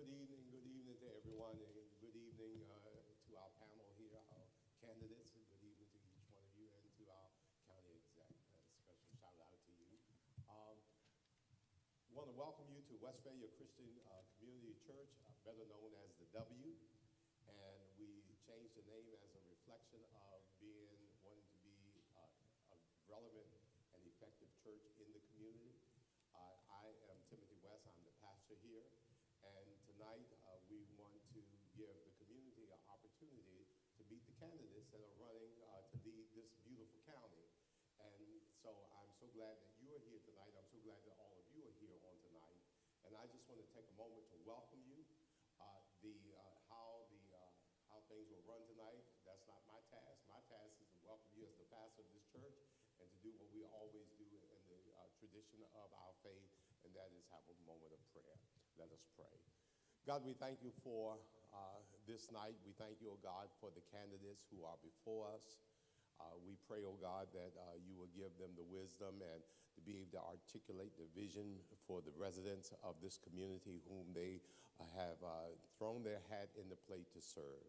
Good evening to everyone, and good evening to our panel here, our candidates, and good evening to each one of you, and to our county exec. Special shout out to you. Want to welcome you to Westphalia Christian Community Church, better known as the W, and we changed the name as a reflection of wanting to be a relevant and effective church in the community. I am Timothy West. I'm the pastor here. And tonight, we want to give the community an opportunity to meet the candidates that are running to lead this beautiful county. And so I'm so glad that you are here tonight. I'm so glad that all of you are here on tonight. And I just want to take a moment to welcome you. How things will run tonight, that's not my task. My task is to welcome you as the pastor of this church and to do what we always do in the tradition of our faith, and that is have a moment of prayer. Let us pray. God, we thank you for this night. We thank you, oh God, for the candidates who are before us. We pray, oh God, that you will give them the wisdom and to be able to articulate the vision for the residents of this community whom they have thrown their hat in the plate to serve.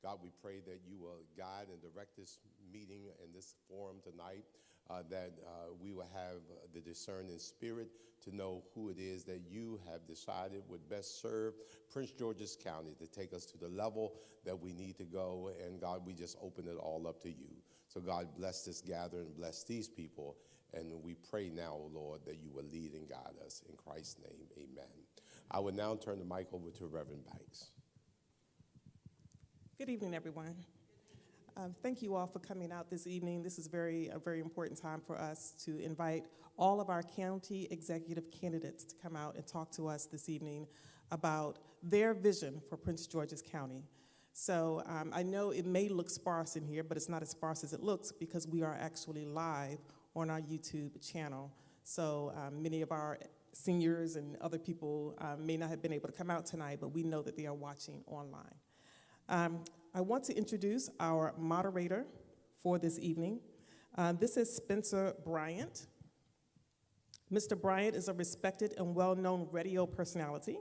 God, we pray that you will guide and direct this meeting and this forum tonight, that we will have the discerning spirit to know who it is that you have decided would best serve Prince George's County to take us to the level that we need to go. And God, we just open it all up to you. So God, bless this gathering, bless these people. And we pray now, O Lord, that you will lead and guide us. In Christ's name, amen. I will now turn the mic over to Reverend Banks. Good evening, everyone. Thank you all for coming out this evening. This is a very important time for us to invite all of our county executive candidates to come out and talk to us this evening about their vision for Prince George's County. So I know it may look sparse in here, but it's not as sparse as it looks because we are actually live on our YouTube channel. So many of our seniors and other people may not have been able to come out tonight, but we know that they are watching online. I want to introduce our moderator for this evening. This is Spencer Bryant. Mr. Bryant is a respected and well-known radio personality.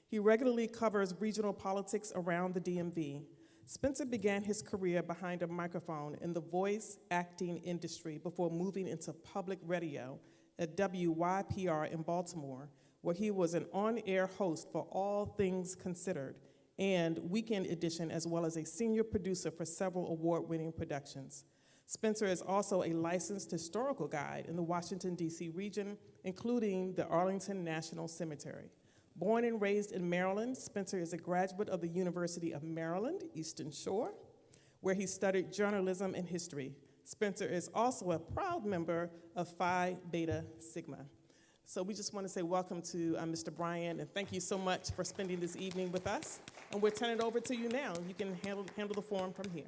He regularly covers regional politics around the DMV. Spencer began his career behind a microphone in the voice acting industry before moving into public radio at WYPR in Baltimore, where he was an on-air host for All Things Considered and Weekend Edition, as well as a senior producer for several award-winning productions. Spencer is also a licensed historical guide in the Washington, D.C. region, including the Arlington National Cemetery. Born and raised in Maryland, Spencer is a graduate of the University of Maryland, Eastern Shore, where he studied journalism and history. Spencer is also a proud member of Phi Beta Sigma. So we just want to say welcome to Mr. Bryant, and thank you so much for spending this evening with us. And we'll turn it over to you now. You can handle the forum from here.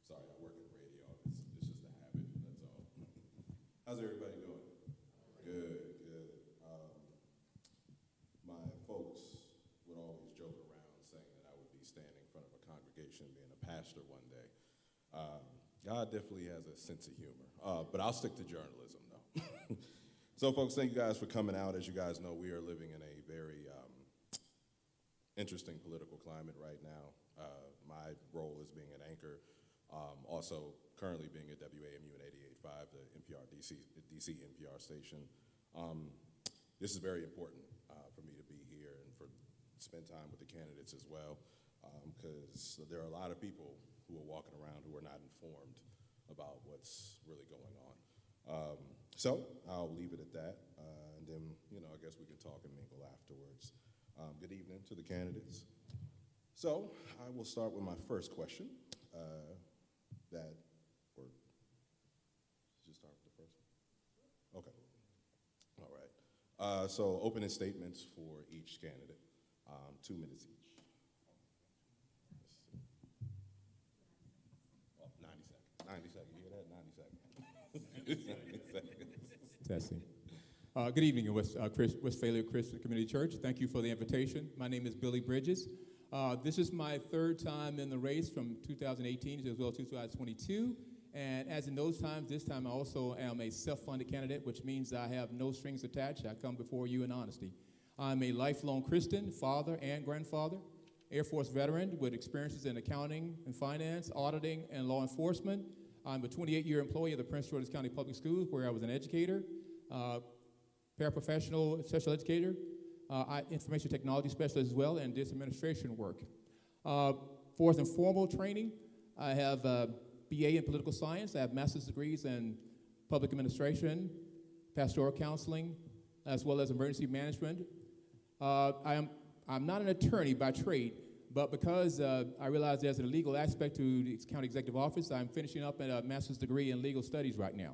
Sorry, I work in radio. It's just a habit, that's all. How's everybody doing? Good. My folks would always joke around saying that I would be standing in front of a congregation being a pastor one day. God definitely has a sense of humor, but I'll stick to journalism, though. So, folks, thank you guys for coming out. As you guys know, we are living in a very interesting political climate right now. My role is being an anchor, also currently being at WAMU at 88.5, the NPR DC NPR station. This is very important for me to be here and for spend time with the candidates as well, because there are a lot of people who are walking around who are not informed about what's really going on. So I'll leave it at that, and then, I guess we can talk and mingle afterwards. Good evening to the candidates. So I will start with my first question. Just start with the first one? Okay. All right. So opening statements for each candidate, 2 minutes each. 90 seconds. You hear that? 90 seconds. Testing. Good evening, Westphalia Christian Community Church. Thank you for the invitation. My name is Billy Bridges. This is my third time in the race from 2018 as well as 2022, And as in those times, this time I also am a self-funded candidate, which means I have no strings attached. I come before you in honesty. I'm a lifelong Christian, father and grandfather, Air Force veteran with experiences in accounting and finance, auditing, and law enforcement. I'm a 28-year employee of the Prince George's County Public Schools, where I was an educator, paraprofessional, special educator, information technology specialist as well, and did some administration work. For some formal training, I have a BA in political science. I have master's degrees in public administration, pastoral counseling, as well as emergency management. I'm not an attorney by trade, but because I realize there's a legal aspect to the county executive office, I'm finishing up a master's degree in legal studies right now.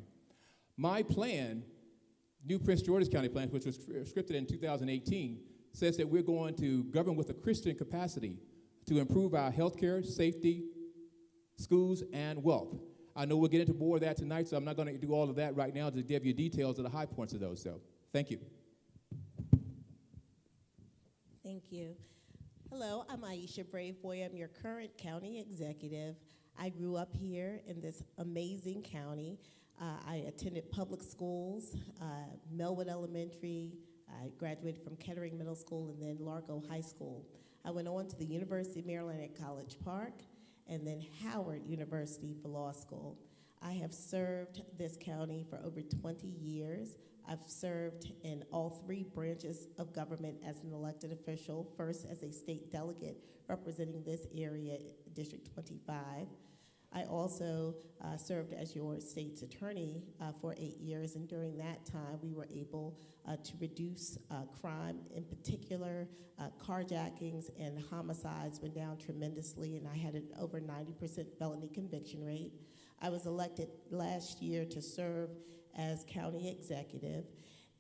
My plan, new Prince George's County plan, which was scripted in 2018, says that we're going to govern with a Christian capacity to improve our healthcare, safety, schools, and wealth. I know we'll get into more of that tonight, so I'm not going to do all of that right now to give you details of the high points of those. So, thank you. Thank you. Hello, I'm Aisha Braveboy. I'm your current county executive. I grew up here in this amazing county. I attended public schools, Melwood Elementary. I graduated from Kettering Middle School and then Largo High School. I went on to the University of Maryland at College Park and then Howard University for law school. I have served this county for over 20 years. I've served in all three branches of government as an elected official, first as a state delegate representing this area, District 25. I also served as your state's attorney for 8 years, and during that time, we were able to reduce crime. In particular, carjackings and homicides went down tremendously, and I had an over 90% felony conviction rate. I was elected last year to serve as county executive,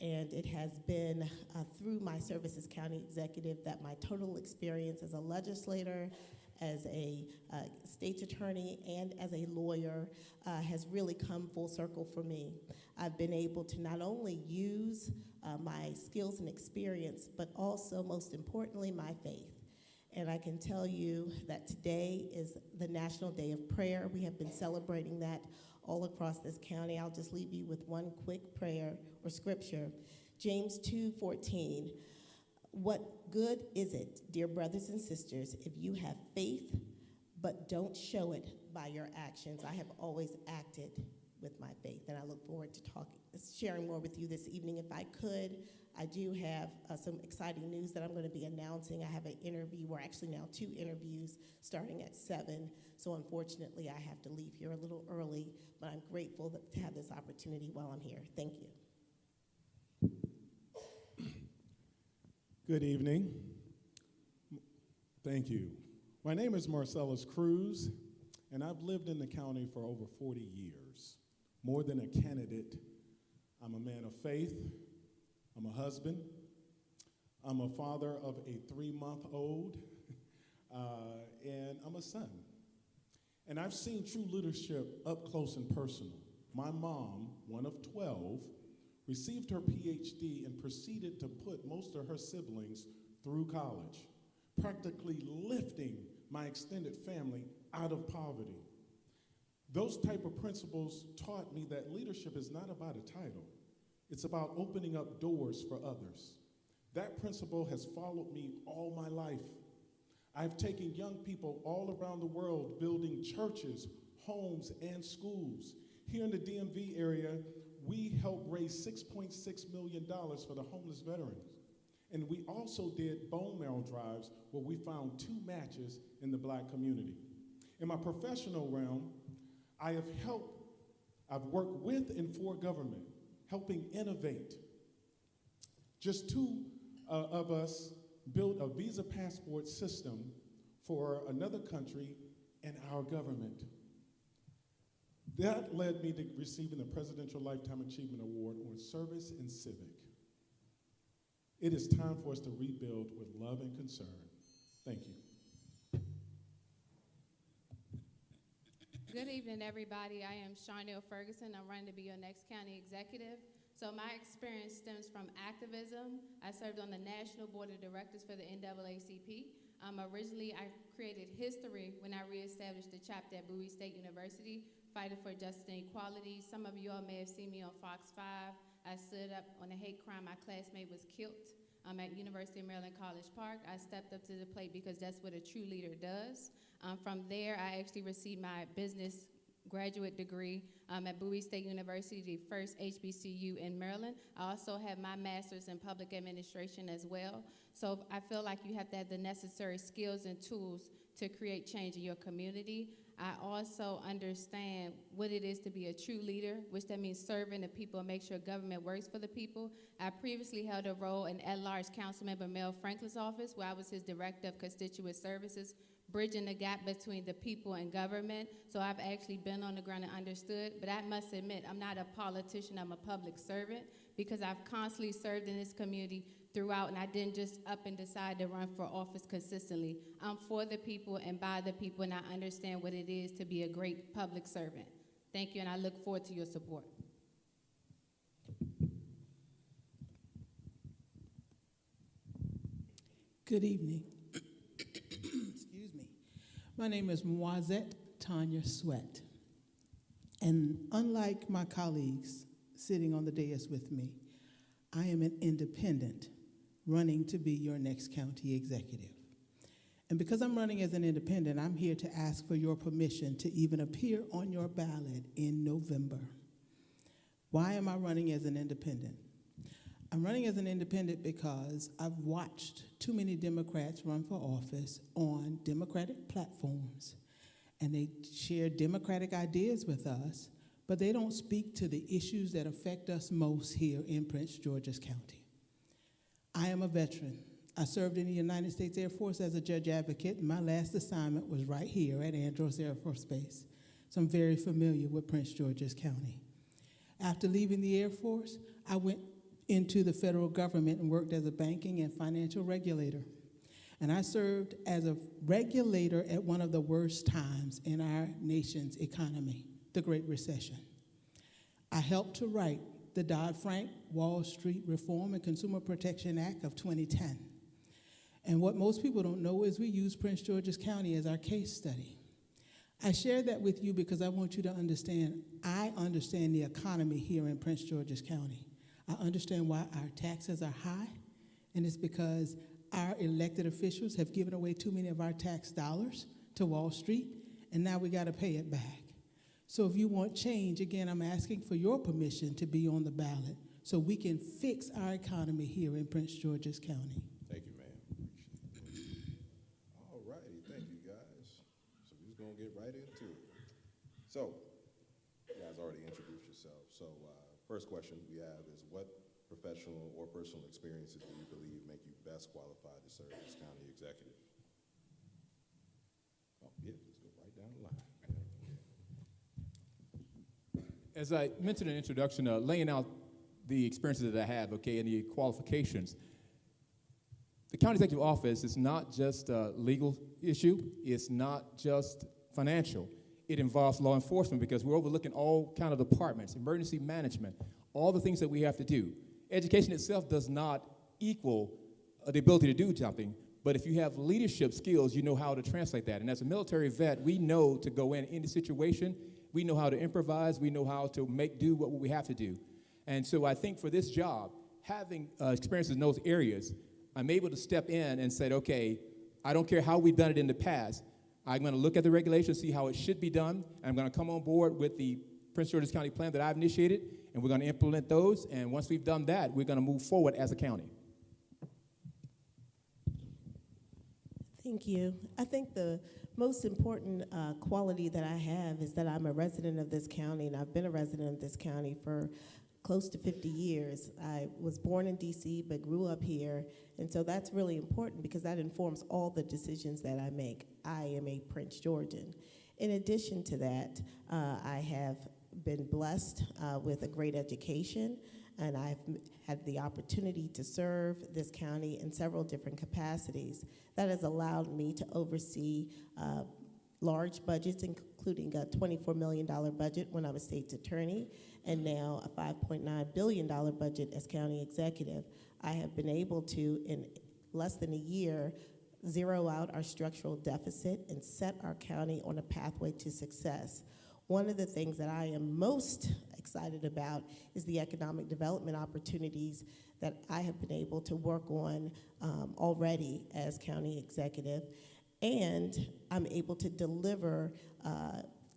and it has been through my service as county executive that my total experience as a legislator, as a state's attorney, and as a lawyer has really come full circle for me. I've been able to not only use my skills and experience, but also, most importantly, my faith. And I can tell you that today is the National Day of Prayer. We have been celebrating that all across this county. I'll just leave you with one quick prayer or scripture. James 2:14. What good is it, dear brothers and sisters, if you have faith but don't show it by your actions? I have always acted with my faith, and I look forward to sharing more with you this evening. If I could, I do have some exciting news that I'm going to be announcing. I have an interview, or actually now 2 interviews, starting at 7. So unfortunately, I have to leave here a little early, but I'm grateful to have this opportunity while I'm here. Thank you. Good evening. Thank you. My name is Marcellus Cruz, and I've lived in the county for over 40 years. More than a candidate, I'm a man of faith, I'm a husband, I'm a father of a 3-month-old, and I'm a son. And I've seen true leadership up close and personal. My mom, one of 12, received her PhD and proceeded to put most of her siblings through college, practically lifting my extended family out of poverty. Those type of principles taught me that leadership is not about a title. It's about opening up doors for others. That principle has followed me all my life. I've taken young people all around the world building churches, homes, and schools. Here in the DMV area, we helped raise $6.6 million for the homeless veterans. And we also did bone marrow drives where we found 2 matches in the Black community. In my professional realm, I've worked with and for government, helping innovate. Just 2 of us built a visa passport system for another country and our government. That led me to receiving the Presidential Lifetime Achievement Award on Service and Civic. It is time for us to rebuild with love and concern. Thank you. Good evening, everybody. I am Charnel Ferguson. I'm running to be your next county executive. So my experience stems from activism. I served on the National Board of Directors for the NAACP. Originally, I created history when I reestablished the chapter at Bowie State University fighting for justice and equality. Some of you all may have seen me on Fox 5. I stood up on a hate crime. My classmate was killed at University of Maryland College Park. I stepped up to the plate because that's what a true leader does. From there, I actually received my business graduate degree at Bowie State University, the first HBCU in Maryland. I also have my master's in public administration as well. So I feel like you have to have the necessary skills and tools to create change in your community. I also understand what it is to be a true leader, which that means serving the people and make sure government works for the people. I previously held a role in at-large Councilmember Mel Franklin's office, where I was his Director of Constituent Services, bridging the gap between the people and government. So I've actually been on the ground and understood, but I must admit, I'm not a politician, I'm a public servant, because I've constantly served in this community throughout, and I didn't just up and decide to run for office consistently. I'm for the people and by the people, and I understand what it is to be a great public servant. Thank you, and I look forward to your support. Good evening. Excuse me. My name is Moisette Tanya Sweat. And unlike my colleagues sitting on the dais with me, I am an independent running to be your next county executive. And because I'm running as an independent, I'm here to ask for your permission to even appear on your ballot in November. Why am I running as an independent? I'm running as an independent because I've watched too many Democrats run for office on Democratic platforms, and they share Democratic ideas with us, but they don't speak to the issues that affect us most here in Prince George's County. I am a veteran. I served in the United States Air Force as a judge advocate, and my last assignment was right here at Andros Air Force Base. So I'm very familiar with Prince George's County. After leaving the Air Force, I went into the federal government and worked as a banking and financial regulator. And I served as a regulator at one of the worst times in our nation's economy, the Great Recession. I helped to write the Dodd-Frank Wall Street Reform and Consumer Protection Act of 2010. And what most people don't know is we use Prince George's County as our case study. I share that with you because I want you to understand, I understand the economy here in Prince George's County. I understand why our taxes are high, and it's because our elected officials have given away too many of our tax dollars to Wall Street, and now we gotta pay it back. So if you want change, again, I'm asking for your permission to be on the ballot so we can fix our economy here in Prince George's County. Thank you, ma'am. Appreciate it. All righty, thank you, guys. So we're just gonna get right into it. So, you guys already introduced yourselves. So, first question we have is, what professional or personal experiences do you believe make you best qualified to serve as county executive? Oh, yeah, let's go right down the line. As I mentioned in the introduction, laying out the experiences that I have, okay, and the qualifications, the county executive office is not just a legal issue, it's not just financial. It involves law enforcement because we're overlooking all kind of departments, emergency management, all the things that we have to do. Education itself does not equal the ability to do something, but if you have leadership skills, you know how to translate that. And as a military vet, we know to go in any situation, we know how to improvise, we know how to make do what we have to do. And so I think for this job, having experience in those areas, I'm able to step in and say, okay, I don't care how we've done it in the past, I'm gonna look at the regulations, see how it should be done, and I'm gonna come on board with the Prince George's County plan that I've initiated, and we're gonna implement those, and once we've done that, we're gonna move forward as a county. Thank you. I think the most important quality that I have is that I'm a resident of this county, and I've been a resident of this county for close to 50 years. I was born in DC, but grew up here, and so that's really important because that informs all the decisions that I make. I am a Prince Georgian. In addition to that, I have been blessed with a great education, and I've had the opportunity to serve this county in several different capacities. That has allowed me to oversee large budgets, including a $24 million budget when I was state's attorney, and now a $5.9 billion budget as county executive. I have been able to, in less than a year, zero out our structural deficit and set our county on a pathway to success. One of the things that I am most excited about is the economic development opportunities that I have been able to work on already as county executive. And I'm able to deliver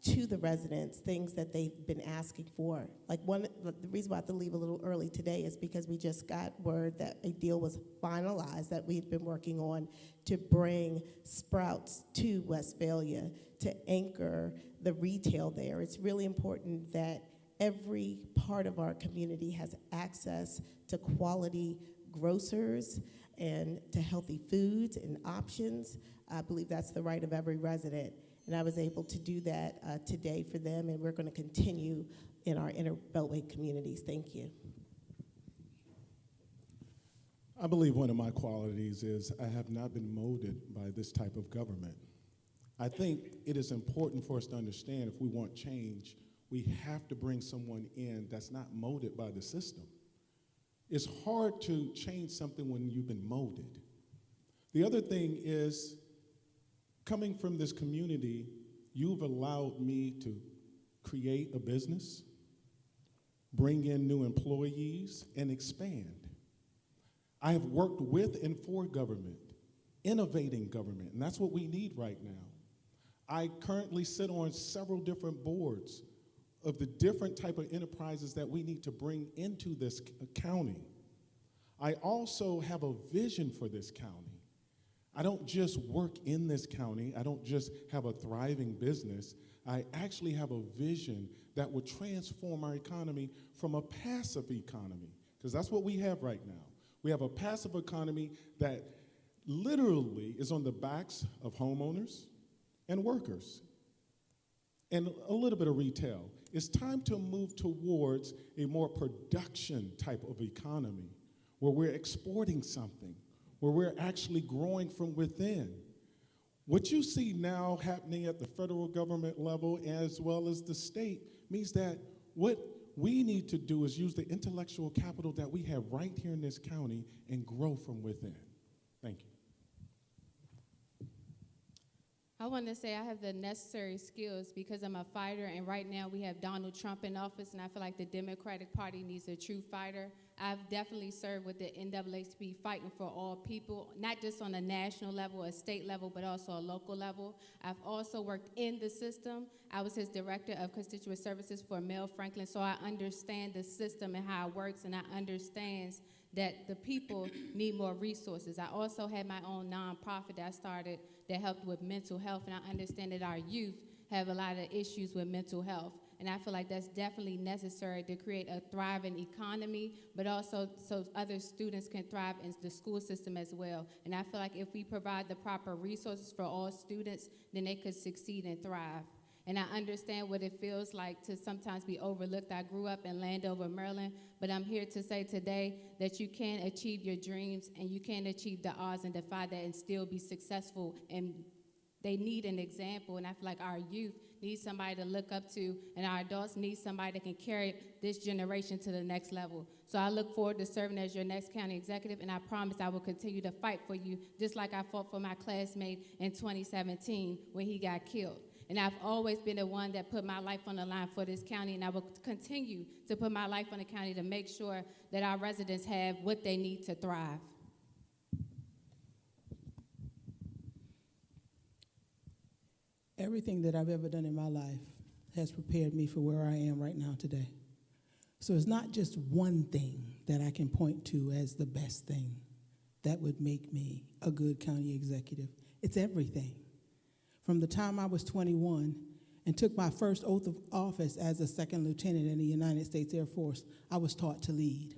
to the residents things that they've been asking for. Like the reason why I have to leave a little early today is because we just got word that a deal was finalized that we've been working on to bring Sprouts to Westphalia to anchor the retail there. It's really important that every part of our community has access to quality grocers and to healthy foods and options. I believe that's the right of every resident. And I was able to do that today for them, and we're going to continue in our inner Beltway communities. Thank you. I believe one of my qualities is I have not been molded by this type of government. I think it is important for us to understand if we want change, we have to bring someone in that's not molded by the system. It's hard to change something when you've been molded. The other thing is, coming from this community, you've allowed me to create a business, bring in new employees, and expand. I have worked with and for government, innovating government, and that's what we need right now. I currently sit on several different boards of the different type of enterprises that we need to bring into this county. I also have a vision for this county. I don't just work in this county. I don't just have a thriving business. I actually have a vision that would transform our economy from a passive economy, because that's what we have right now. We have a passive economy that literally is on the backs of homeowners and workers and a little bit of retail. It's time to move towards a more production type of economy where we're exporting something, where we're actually growing from within. What you see now happening at the federal government level as well as the state means that what we need to do is use the intellectual capital that we have right here in this county and grow from within. Thank you. I want to say I have the necessary skills because I'm a fighter, and right now we have Donald Trump in office, and I feel like the Democratic Party needs a true fighter. I've definitely served with the NAACP fighting for all people, not just on a national level, a state level, but also a local level. I've also worked in the system. I was his director of constituent services for Mel Franklin, so I understand the system and how it works, and I understand that the people need more resources. I also had my own nonprofit that I started that helped with mental health, and I understand that our youth have a lot of issues with mental health. And I feel like that's definitely necessary to create a thriving economy, but also so other students can thrive in the school system as well. And I feel like if we provide the proper resources for all students, then they could succeed and thrive. And I understand what it feels like to sometimes be overlooked. I grew up in Landover, Maryland, but I'm here to say today that you can achieve your dreams and you can achieve the odds and defy that and still be successful. And they need an example, and I feel like our youth need somebody to look up to, and our adults need somebody that can carry this generation to the next level. So I look forward to serving as your next county executive, and I promise I will continue to fight for you, just like I fought for my classmate in 2017 when he got killed. And I've always been the one that put my life on the line for this county, and I will continue to put my life on the county to make sure that our residents have what they need to thrive. Everything that I've ever done in my life has prepared me for where I am right now today. So it's not just one thing that I can point to as the best thing that would make me a good county executive. It's everything. From the time I was 21 and took my first oath of office as a second lieutenant in the United States Air Force, I was taught to lead.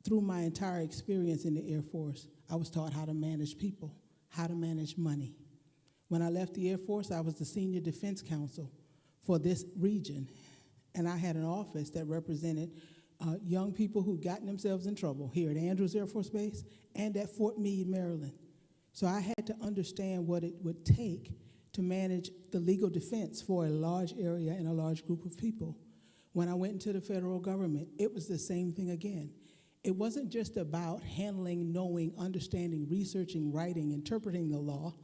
Through my entire experience in the Air Force, I was taught how to manage people, how to manage money. When I left the Air Force, I was the senior defense counsel for this region, and I had an office that represented young people who'd gotten themselves in trouble here at Andrews Air Force Base and at Fort Meade, Maryland. So I had to understand what it would take to manage the legal defense for a large area and a large group of people. When I went into the federal government, it was the same thing again. It wasn't just about handling, knowing, understanding, researching, writing, interpreting the law,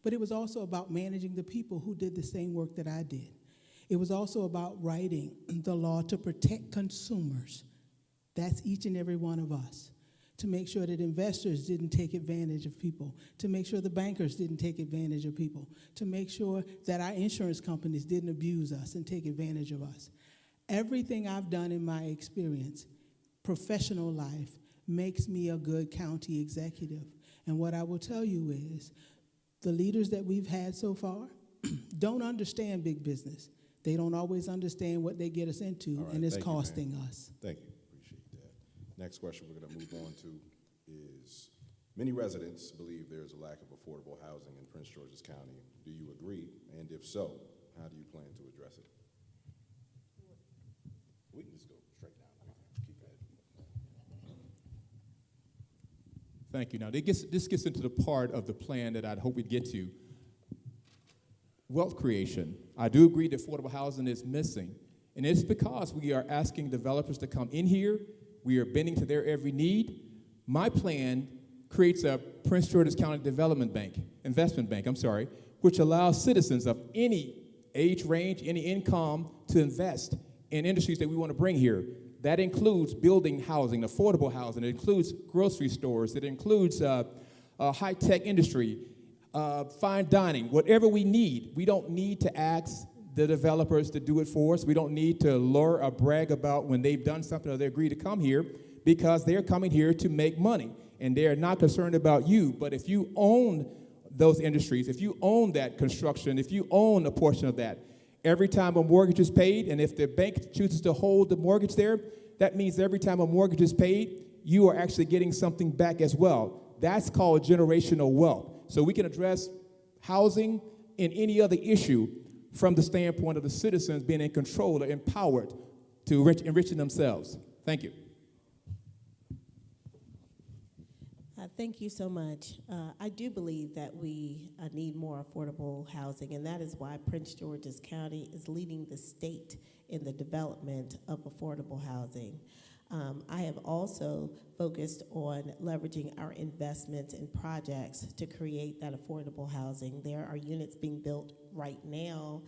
but it was also about managing the people who did the same work that I did. It was also about writing the law to protect consumers. That's each and every one of us. To make sure that investors didn't take advantage of people, to make sure the bankers didn't take advantage of people, to make sure that our insurance companies didn't abuse us and take advantage of us. Everything I've done in my experience, professional life, makes me a good county executive. And what I will tell you is, the leaders that we've had so far don't understand big business. They don't always understand what they get us into, All right, and it's thank you, costing ma'am. us. Thank you, appreciate that. Next question we're going to move on to is, many residents believe there's a lack of affordable housing in Prince George's County. Do you agree? And if so, how do you plan to address it? We can just go straight down. Keep it. Thank you. Now, this gets into the part of the plan that I'd hope we'd get to. Wealth creation. I do agree that affordable housing is missing, and it's because we are asking developers to come in here. We are bending to their every need. My plan creates a Prince George's County Investment Bank, which allows citizens of any age range, any income to invest in industries that we want to bring here. That includes building housing, affordable housing. It includes grocery stores. It includes high-tech industry, fine dining, whatever we need. We don't need to ask the developers to do it for us. We don't need to lure or brag about when they've done something or they agree to come here, because they're coming here to make money, and they're not concerned about you. But if you own those industries, if you own that construction, if you own a portion of that, every time a mortgage is paid, and if the bank chooses to hold the mortgage there, that means every time a mortgage is paid, you are actually getting something back as well. That's called generational wealth. So we can address housing and any other issue from the standpoint of the citizens being in control or empowered to enriching themselves. Thank you. Thank you so much. I do believe that we need more affordable housing, and that is why Prince George's County is leading the state in the development of affordable housing. I have also focused on leveraging our investments in projects to create that affordable housing. There are units being built right now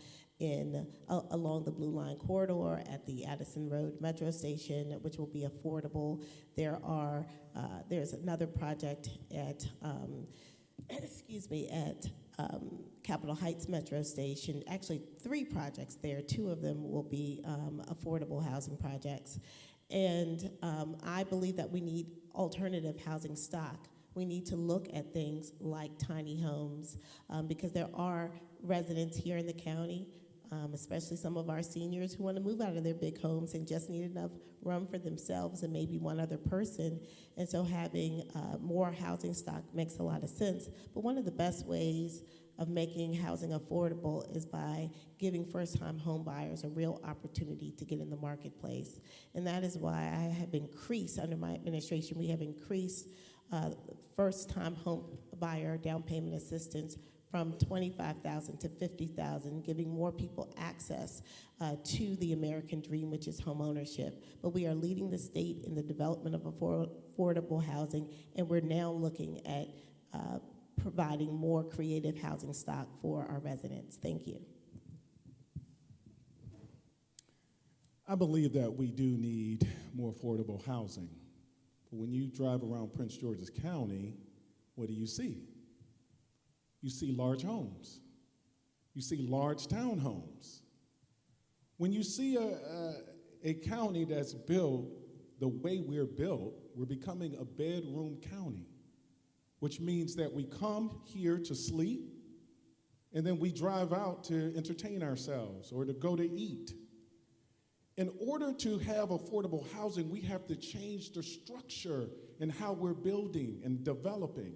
along the Blue Line corridor at the Addison Road Metro Station, which will be affordable. There's another project at Capitol Heights Metro Station. Actually, 3 projects there. 2 of them will be affordable housing projects. And I believe that we need alternative housing stock. We need to look at things like tiny homes, because there are residents here in the county, especially some of our seniors, who want to move out of their big homes and just need enough room for themselves and maybe one other person. And so having more housing stock makes a lot of sense. But one of the best ways of making housing affordable is by giving first-time home buyers a real opportunity to get in the marketplace. And that is why I have increased, under my administration, we have increased first-time home buyer down payment assistance from $25,000 to $50,000, giving more people access to the American dream, which is home ownership. But we are leading the state in the development of affordable housing, and we're now looking at providing more creative housing stock for our residents. Thank you. I believe that we do need more affordable housing. But when you drive around Prince George's County, what do you see? You see large homes. You see large townhomes. When you see a county that's built the way we're built, we're becoming a bedroom county, which means that we come here to sleep, and then we drive out to entertain ourselves or to go to eat. In order to have affordable housing, we have to change the structure in how we're building and developing.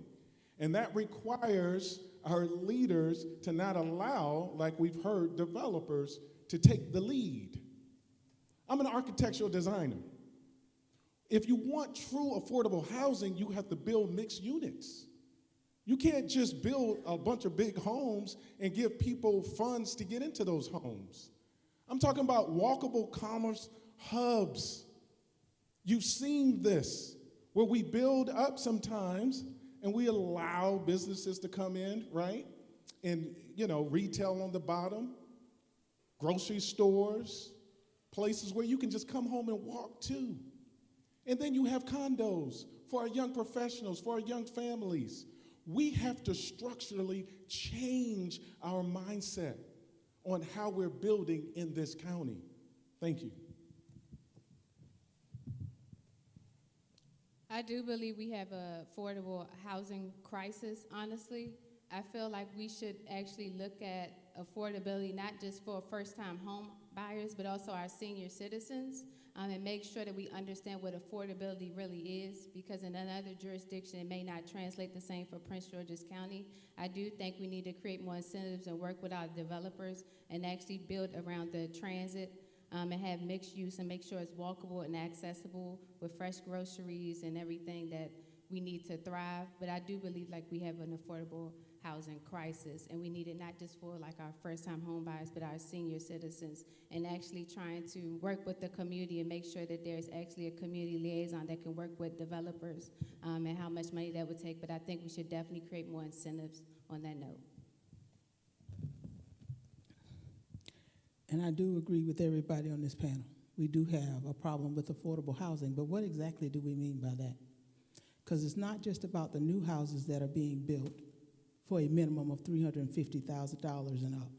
And that requires our leaders to not allow, like we've heard, developers to take the lead. I'm an architectural designer. If you want true affordable housing, you have to build mixed units. You can't just build a bunch of big homes and give people funds to get into those homes. I'm talking about walkable commerce hubs. You've seen this, where we build up sometimes and we allow businesses to come in, right? And, retail on the bottom. grocery stores, places where you can just come home and walk to. And then you have condos for our young professionals, for our young families. We have to structurally change our mindset on how we're building in this county. Thank you. I do believe we have an affordable housing crisis, honestly. I feel like we should actually look at affordability not just for first-time home buyers, but also our senior citizens, and make sure that we understand what affordability really is, because in another jurisdiction, it may not translate the same for Prince George's County. I do think we need to create more incentives and work with our developers and actually build around the transit and have mixed use and make sure it's walkable and accessible with fresh groceries and everything that we need to thrive. But I do believe like we have an affordable housing crisis, and we need it not just for like our first-time home buyers, but our senior citizens, and actually trying to work with the community and make sure that there's actually a community liaison that can work with developers and how much money that would take. But I think we should definitely create more incentives on that note. And I do agree with everybody on this panel. We do have a problem with affordable housing, but what exactly do we mean by that? Because it's not just about the new houses that are being built for a minimum of $350,000 and up.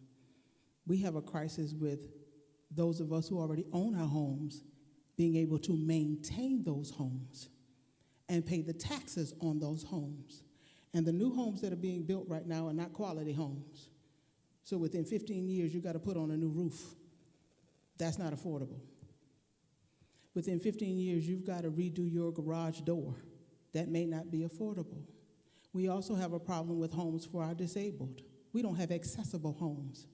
We have a crisis with those of us who already own our homes being able to maintain those homes and pay the taxes on those homes. And the new homes that are being built right now are not quality homes. So within 15 years, you got to put on a new roof. That's not affordable. Within 15 years, you've got to redo your garage door. That may not be affordable. We also have a problem with homes for our disabled. We don't have accessible homes.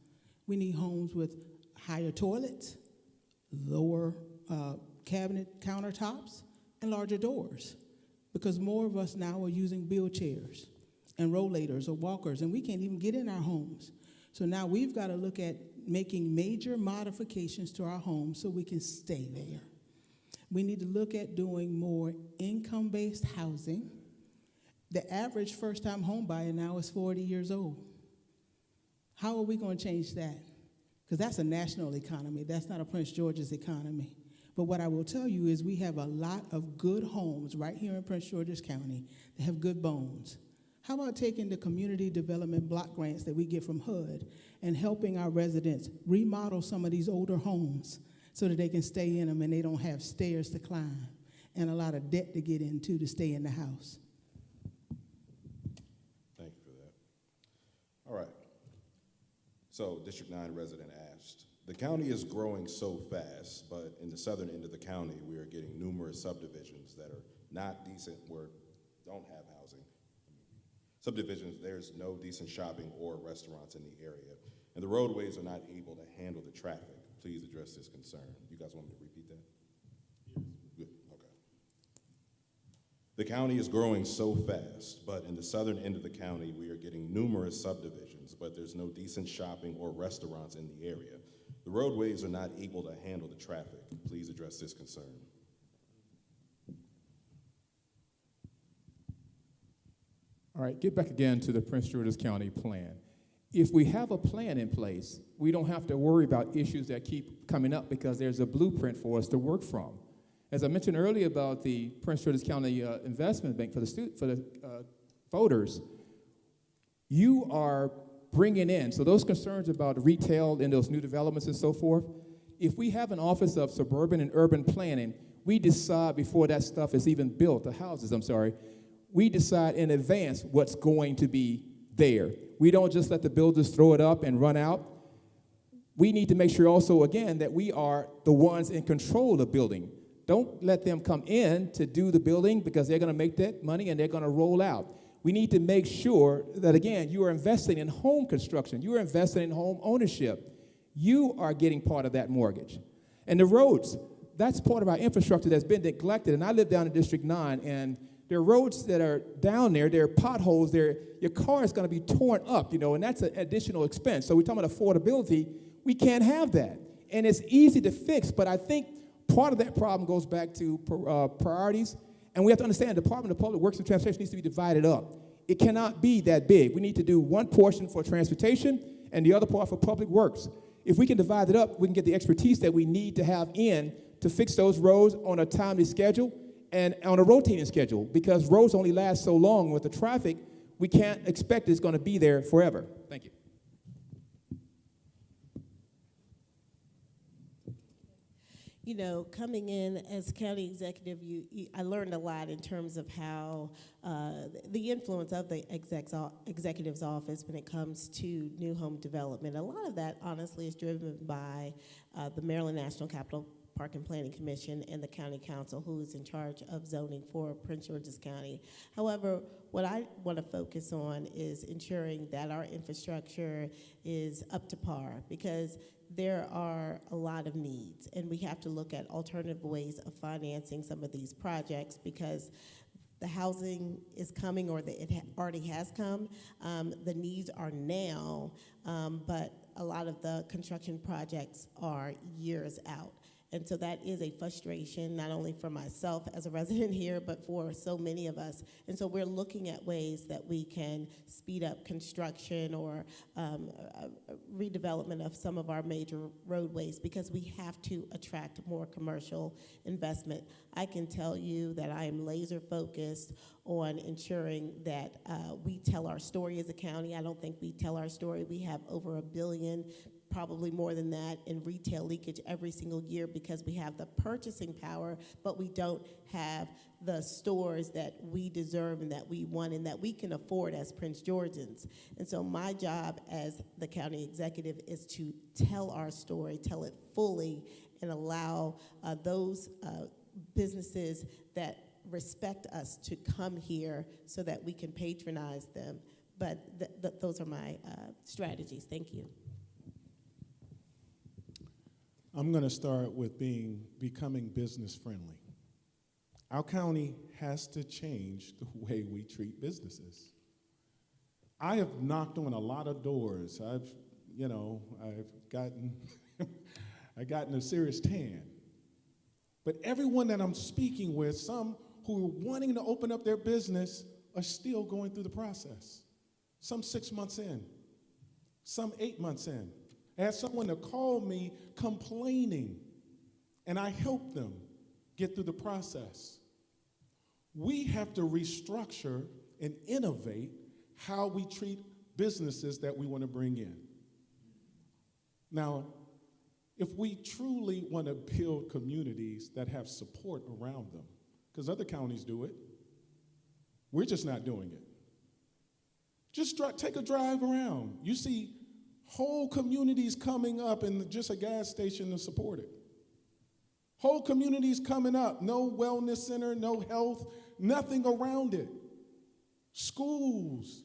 We need homes with higher toilets, lower cabinet countertops, and larger doors, because more of us now are using wheelchairs and rollators or walkers, and we can't even get in our homes. So now we've got to look at making major modifications to our homes so we can stay there. We need to look at doing more income-based housing. The average first-time home buyer now is 40 years old. How are we going to change that? Because that's a national economy. That's not a Prince George's economy. But what I will tell you is we have a lot of good homes right here in Prince George's County that have good bones. How about taking the community development block grants that we get from HUD and helping our residents remodel some of these older homes so that they can stay in them and they don't have stairs to climb and a lot of debt to get into to stay in the house? Thank you for that. All right. So District 9 resident asked, the county is growing so fast, but in the southern end of the county, we are getting numerous subdivisions that are not decent or don't have housing. Subdivisions, there's no decent shopping or restaurants in the area, and the roadways are not able to handle the traffic. Please address this concern. You guys want me to repeat that? Yes. Good, okay. The county is growing so fast, but in the southern end of the county, we are getting numerous subdivisions, but there's no decent shopping or restaurants in the area. The roadways are not able to handle the traffic. Please address this concern. All right, get back again to the Prince George's County plan. If we have a plan in place, we don't have to worry about issues that keep coming up because there's a blueprint for us to work from. As I mentioned earlier about the Prince George's County Investment Bank for the voters, you are bringing in, so those concerns about retail and those new developments and so forth, if we have an Office of Suburban and Urban Planning, we decide before that stuff is even built, the houses, we decide in advance what's going to be there. We don't just let the builders throw it up and run out. We need to make sure also, again, that we are the ones in control of the building. Don't let them come in to do the building because they're going to make that money and they're going to roll out. We need to make sure that, again, you are investing in home construction. You are investing in home ownership. You are getting part of that mortgage. And the roads, that's part of our infrastructure that's been neglected. And I live down in District 9, and there are roads that are down there, there are potholes there, your car is going to be torn up, and that's an additional expense. So we're talking about affordability, we can't have that. And it's easy to fix, but I think part of that problem goes back to priorities, and we have to understand the Department of Public Works and Transportation needs to be divided up. It cannot be that big. We need to do one portion for transportation and the other part for public works. if we can divide it up, we can get the expertise that we need to have in to fix those roads on a timely schedule and on a rotating schedule, because roads only last so long. With the traffic, we can't expect it's going to be there forever. Thank you. You know, coming in as county executive, I learned a lot in terms of how the influence of the executive's office when it comes to new home development. A lot of that, honestly, is driven by the Maryland National Capital Park and Planning Commission and the County Council, who is in charge of zoning for Prince George's County. However, what I want to focus on is ensuring that our infrastructure is up to par, because there are a lot of needs, and we have to look at alternative ways of financing some of these projects, because the housing is coming, or it already has come. The needs are now, but a lot of the construction projects are years out. And so that is a frustration, not only for myself as a resident here, but for so many of us. And so we're looking at ways that we can speed up construction or redevelopment of some of our major roadways, because we have to attract more commercial investment. I can tell you that I am laser focused on ensuring that we tell our story as a county. I don't think we tell our story. We have over $1 billion, probably more than that, in retail leakage every single year, because we have the purchasing power, but we don't have the stores that we deserve and that we want and that we can afford as Prince Georgians. And so my job as the county executive is to tell our story, tell it fully, and allow those businesses that respect us to come here so that we can patronize them. But those are my strategies. Thank you. I'm going to start with becoming business friendly. Our county has to change the way we treat businesses. I have knocked on a lot of doors. I've gotten I gotten a serious tan. But everyone that I'm speaking with, some who are wanting to open up their business, are still going through the process. Some 6 months in, some 8 months in. I had someone that called me complaining, and I helped them get through the process. We have to restructure and innovate how we treat businesses that we want to bring in. Now, if we truly want to build communities that have support around them, because other counties do it, we're just not doing it. Just take a drive around. You see whole communities coming up and just a gas station to support it. Whole communities coming up, no wellness center, no health, nothing around it. Schools,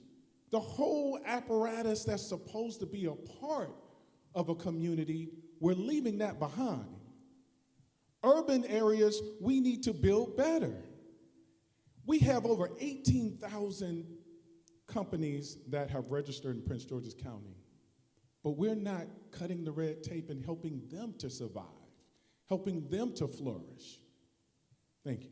the whole apparatus that's supposed to be a part of a community, we're leaving that behind. Urban areas, we need to build better. We have over 18,000 companies that have registered in Prince George's County. But we're not cutting the red tape and helping them to survive, helping them to flourish. Thank you.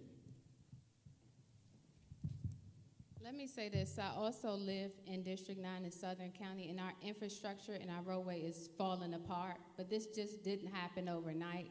Let me say this. I also live in District 9 in Southern County, and our infrastructure and our roadway is falling apart. But this just didn't happen overnight.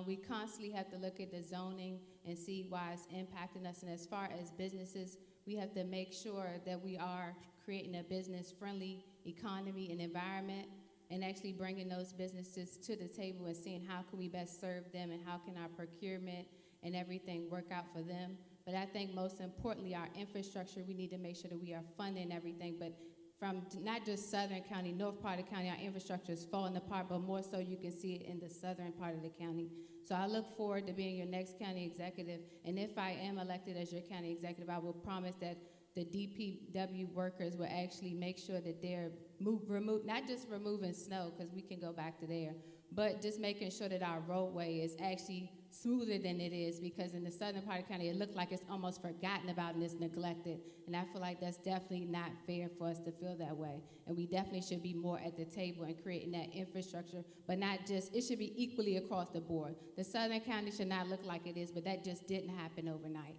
We constantly have to look at the zoning and see why it's impacting us. And as far as businesses, we have to make sure that we are creating a business-friendly economy and environment, and actually bringing those businesses to the table and seeing how can we best serve them and how can our procurement and everything work out for them. But I think most importantly, our infrastructure, we need to make sure that we are funding everything. But from not just Southern County, north part of the county, our infrastructure is falling apart, but more so you can see it in the southern part of the county. So I look forward to being your next county executive. And if I am elected as your county executive, I will promise that the DPW workers will actually make sure that they're not just removing snow, because we can go back to there, but just making sure that our roadway is actually smoother than it is, because in the southern part of the county, it looked like it's almost forgotten about and it's neglected. And I feel like that's definitely not fair for us to feel that way. And we definitely should be more at the table and creating that infrastructure, but not just, it should be equally across the board. The southern county should not look like it is, but that just didn't happen overnight.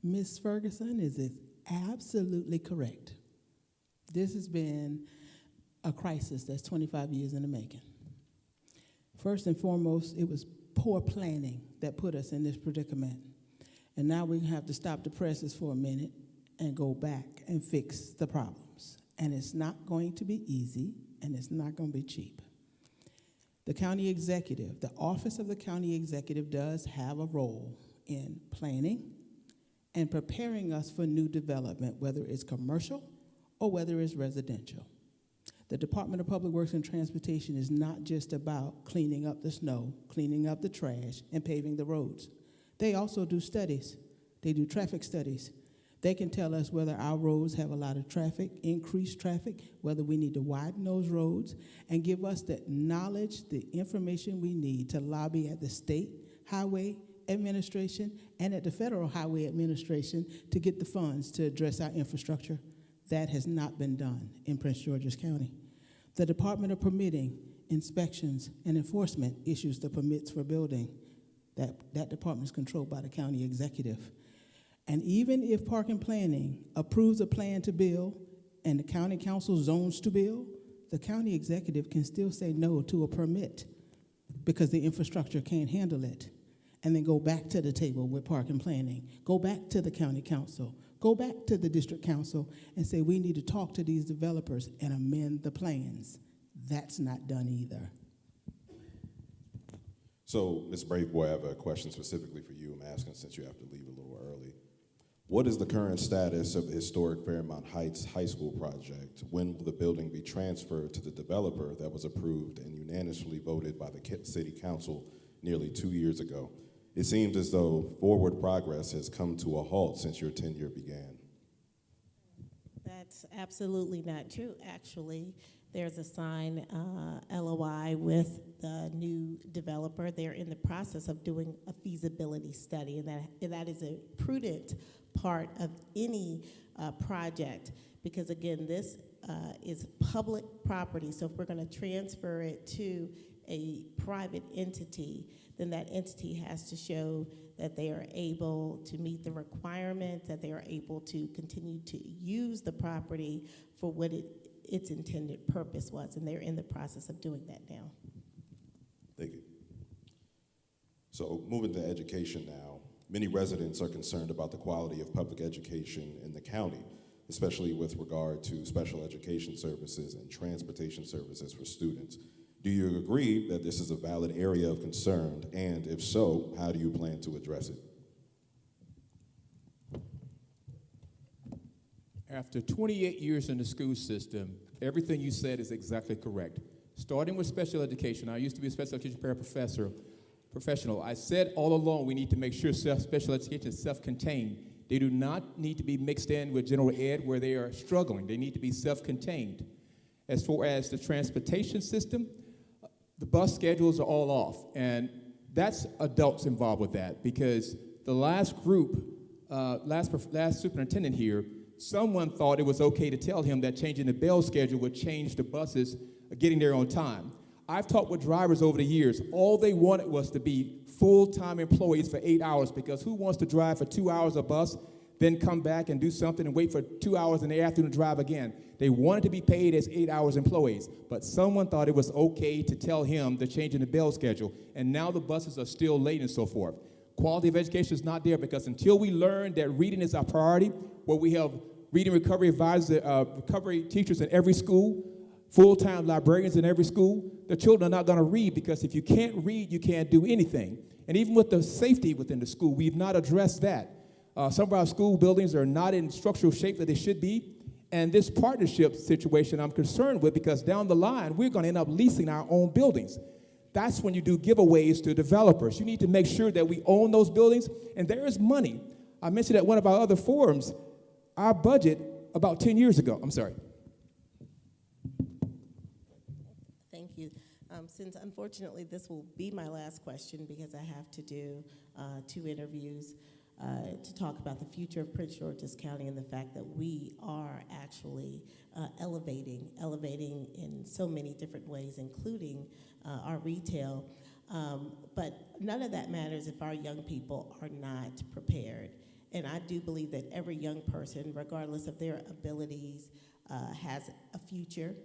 Ms. Ferguson is absolutely correct. This has been a crisis that's 25 years in the making. First and foremost, it was poor planning that put us in this predicament. And now we have to stop the presses for a minute and go back and fix the problems. And it's not going to be easy, and it's not going to be cheap. The county executive, the office of the county executive does have a role in planning and preparing us for new development, whether it's commercial or whether it's residential. The Department of Public Works and Transportation is not just about cleaning up the snow, cleaning up the trash, and paving the roads. They also do studies. They do traffic studies. They can tell us whether our roads have a lot of traffic, increased traffic, whether we need to widen those roads, and give us the knowledge, the information we need to lobby at the state highway administration and at the federal highway administration to get the funds to address our infrastructure. That has not been done in Prince George's County. The Department of Permitting, Inspections, and Enforcement issues the permits for building. That department is controlled by the county executive. And even if Park and Planning approves a plan to build and the county council zones to build, the county executive can still say no to a permit because the infrastructure can't handle it. And then go back to the table with Park and Planning, go back to the county council, go back to the district council and say we need to talk to these developers and amend the plans. That's not done either. So, Ms. Braveboy, I have a question specifically for you. I'm asking since you have to leave a little early. What is the current status of the historic Fairmount Heights High School project? When will the building be transferred to the developer that was approved and unanimously voted by the city council nearly 2 years ago? It seems as though forward progress has come to a halt since your tenure began. That's absolutely not true, actually. There's a signed LOI with the new developer. They're in the process of doing a feasibility study, and that is a prudent part of any project because, again, this is public property. So if we're going to transfer it to a private entity, then that entity has to show that they are able to meet the requirements, that they are able to continue to use the property for what its intended purpose was, and they're in the process of doing that now. Thank you. So moving to education now, many residents are concerned about the quality of public education in the county, especially with regard to special education services and transportation services for students. Do you agree that this is a valid area of concern? And if so, how do you plan to address it? After 28 years in the school system, everything you said is exactly correct. Starting with special education, I used to be a special education professional. I said all along we need to make sure special education is self-contained. They do not need to be mixed in with general ed where they are struggling. They need to be self-contained. As far as the transportation system, the bus schedules are all off, and that's adults involved with that because the last group, last superintendent here, someone thought it was okay to tell him that changing the bell schedule would change the buses getting there on time. I've talked with drivers over the years. All they wanted was to be full-time employees for 8 hours because who wants to drive for 2 hours a bus, then come back and do something and wait for 2 hours in the afternoon to drive again? They wanted to be paid as 8 hours employees, but someone thought it was okay to tell him the change in the bell schedule, and now the buses are still late and so forth. Quality of education is not there because until we learn that reading is our priority, where we have reading recovery advisors, recovery teachers in every school, full-time librarians in every school, the children are not going to read because if you can't read, you can't do anything. And even with the safety within the school, we've not addressed that. Some of our school buildings are not in structural shape that they should be. And this partnership situation I'm concerned with because down the line, we're going to end up leasing our own buildings. That's when you do giveaways to developers. You need to make sure that we own those buildings, and there is money. I mentioned at one of our other forums, our budget about 10 years ago. I'm sorry. Thank you. Since unfortunately this will be my last question because I have to do 2 interviews to talk about the future of Prince George's County and the fact that we are actually elevating in so many different ways, including our retail. But none of that matters if our young people are not prepared. And I do believe that every young person, regardless of their abilities, has a future.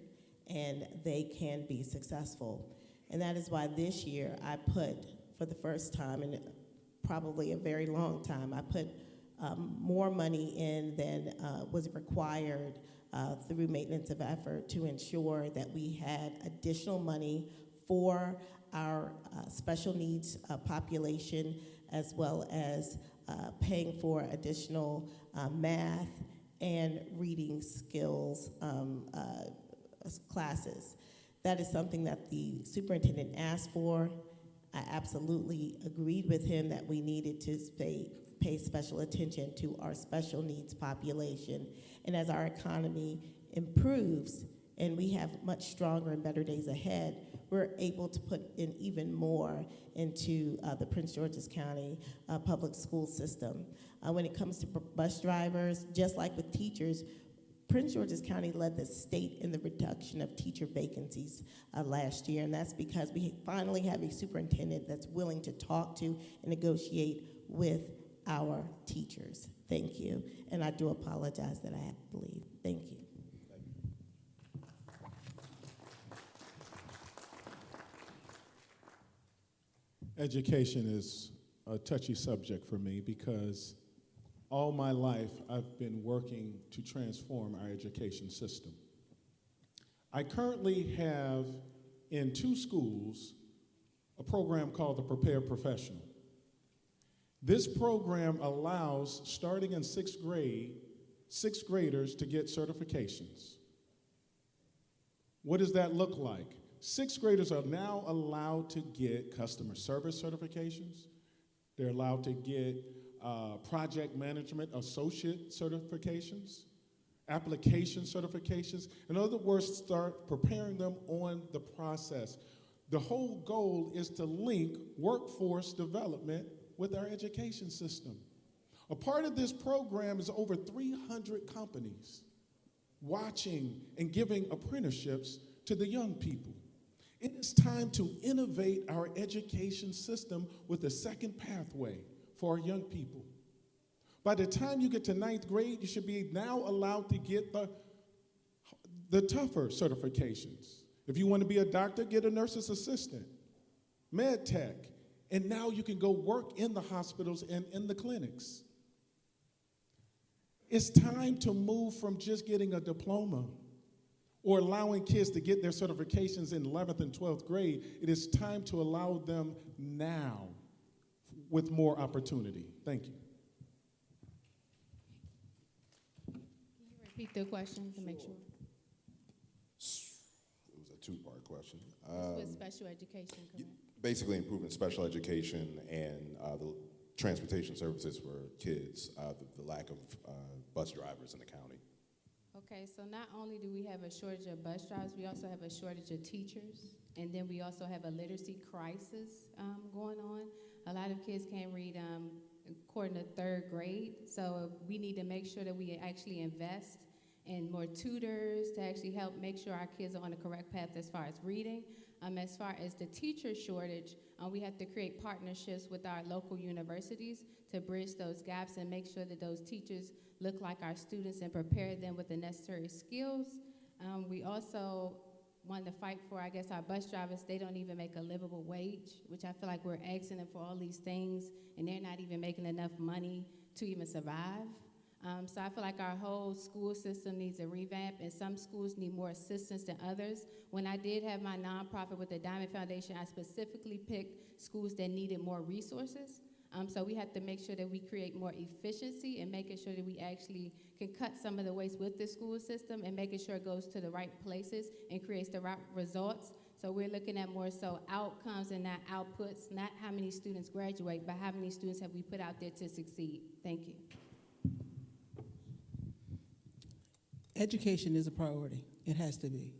and they can be successful. And that is why this year I put, for the first time in probably a very long time, I put more money in than was required through maintenance of effort to ensure that we had additional money for our special needs population, as well as paying for additional math and reading skills classes. That is something that the superintendent asked for. I absolutely agreed with him that we needed to pay special attention to our special needs population. And as our economy improves and we have much stronger and better days ahead, we're able to put in even more into the Prince George's County public school system. When it comes to bus drivers, just like with teachers, Prince George's County led the state in the reduction of teacher vacancies last year, and that's because we finally have a superintendent that's willing to talk to and negotiate with our teachers. Thank you. And I do apologize that I have to leave. Thank you. Education is a touchy subject for me because all my life I've been working to transform our education system. I currently have in 2 schools a program called the Prepared Professional. This program allows, starting in 6th grade, 6th graders to get certifications. What does that look like? 6th graders are now allowed to get customer service certifications. They're allowed to get project management associate certifications, application certifications. In other words, start preparing them on the process. The whole goal is to link workforce development with our education system. A part of this program is over 300 companies watching and giving apprenticeships to the young people. It is time to innovate our education system with a second pathway for our young people. By the time you get to 9th grade, you should be now allowed to get the tougher certifications. If you want to be a doctor, get a nurse's assistant, med tech, and now you can go work in the hospitals and in the clinics. It's time to move from just getting a diploma or allowing kids to get their certifications in 11th and 12th grade. It is time to allow them now with more opportunity. Thank you. Can you repeat the question to make sure? It was a 2-part question. With special education, correct? Basically improving special education and the transportation services for kids, the lack of bus drivers in the county. Okay, so not only do we have a shortage of bus drivers, we also have a shortage of teachers, and then we also have a literacy crisis going on. A lot of kids can't read according to 3rd grade, so we need to make sure that we actually invest in more tutors to actually help make sure our kids are on the correct path as far as reading. As far as the teacher shortage, we have to create partnerships with our local universities to bridge those gaps and make sure that those teachers look like our students and prepare them with the necessary skills. We also want to fight for, I guess, our bus drivers. They don't even make a livable wage, which I feel like we're asking them for all these things, and they're not even making enough money to even survive. So I feel like our whole school system needs a revamp, and some schools need more assistance than others. When I did have my nonprofit with the Diamond Foundation, I specifically picked schools that needed more resources. So we have to make sure that we create more efficiency and making sure that we actually can cut some of the waste with the school system and making sure it goes to the right places and creates the right results. So we're looking at more so outcomes and not outputs, not how many students graduate, but how many students have we put out there to succeed. Thank you. Education is a priority. It has to be.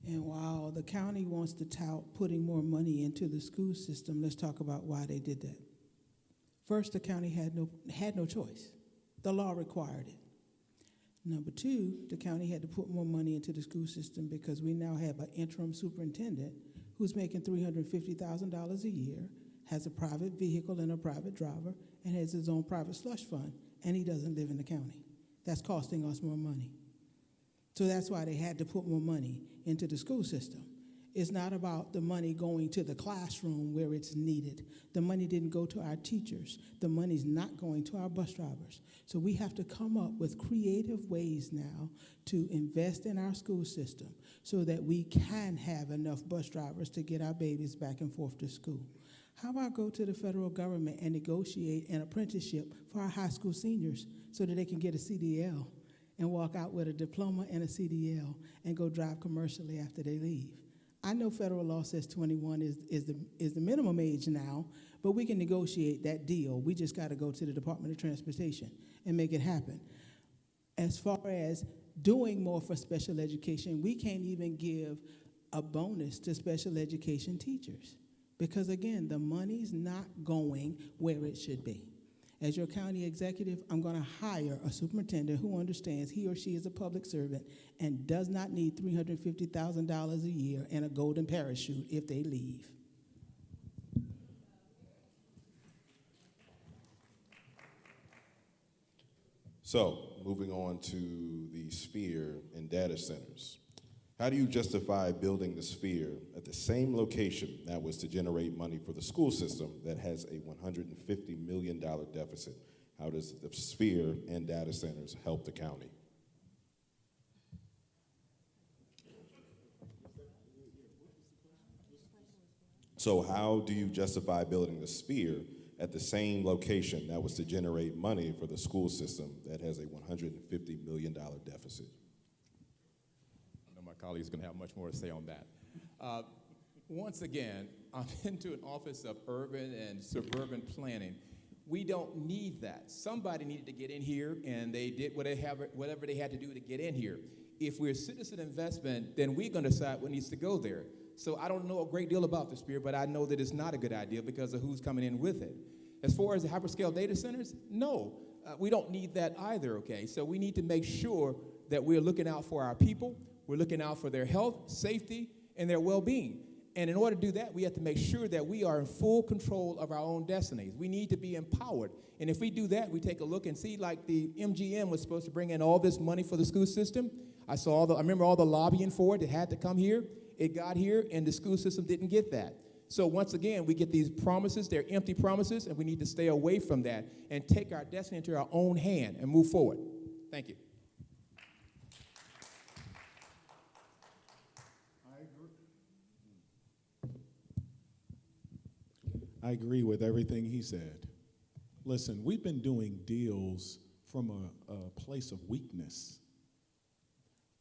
And while the county wants to tout putting more money into the school system, let's talk about why they did that. First, the county had no choice. The law required it. Number 2, the county had to put more money into the school system because we now have an interim superintendent who's making $350,000 a year, has a private vehicle and a private driver, and has his own private slush fund, and he doesn't live in the county. That's costing us more money. So that's why they had to put more money into the school system. It's not about the money going to the classroom where it's needed. The money didn't go to our teachers. The money's not going to our bus drivers. So we have to come up with creative ways now to invest in our school system so that we can have enough bus drivers to get our babies back and forth to school. How about go to the federal government and negotiate an apprenticeship for our high school seniors so that they can get a CDL and walk out with a diploma and a CDL and go drive commercially after they leave? I know federal law says 21 is the minimum age now, but we can negotiate that deal. We just got to go to the Department of Transportation and make it happen. As far as doing more for special education, we can't even give a bonus to special education teachers because, again, the money's not going where it should be. As your county executive, I'm going to hire a superintendent who understands he or she is a public servant and does not need $350,000 a year and a golden parachute if they leave. So, moving on to the sphere and data centers. How do you justify building the sphere at the same location that was to generate money for the school system that has a $150 million deficit? How does the sphere and data centers help the county? So how do you justify building the sphere at the same location that was to generate money for the school system that has a $150 million deficit? My colleagues are going to have much more to say on that. Once again, I'm into an office of urban and suburban planning. We don't need that. Somebody needed to get in here, and they did whatever they had to do to get in here. If we're citizen investment, then we're going to decide what needs to go there. So I don't know a great deal about the sphere, but I know that it's not a good idea because of who's coming in with it. As far as the hyperscale data centers, no, we don't need that either, okay? So we need to make sure that we're looking out for our people. We're looking out for their health, safety, and their well-being. And in order to do that, we have to make sure that we are in full control of our own destinies. We need to be empowered. And if we do that, we take a look and see, like the MGM was supposed to bring in all this money for the school system. I remember all the lobbying for it. It had to come here. It got here, and the school system didn't get that. So once again, we get these promises. They're empty promises, and we need to stay away from that and take our destiny into our own hand and move forward. Thank you. I agree with everything he said. Listen, we've been doing deals from a place of weakness.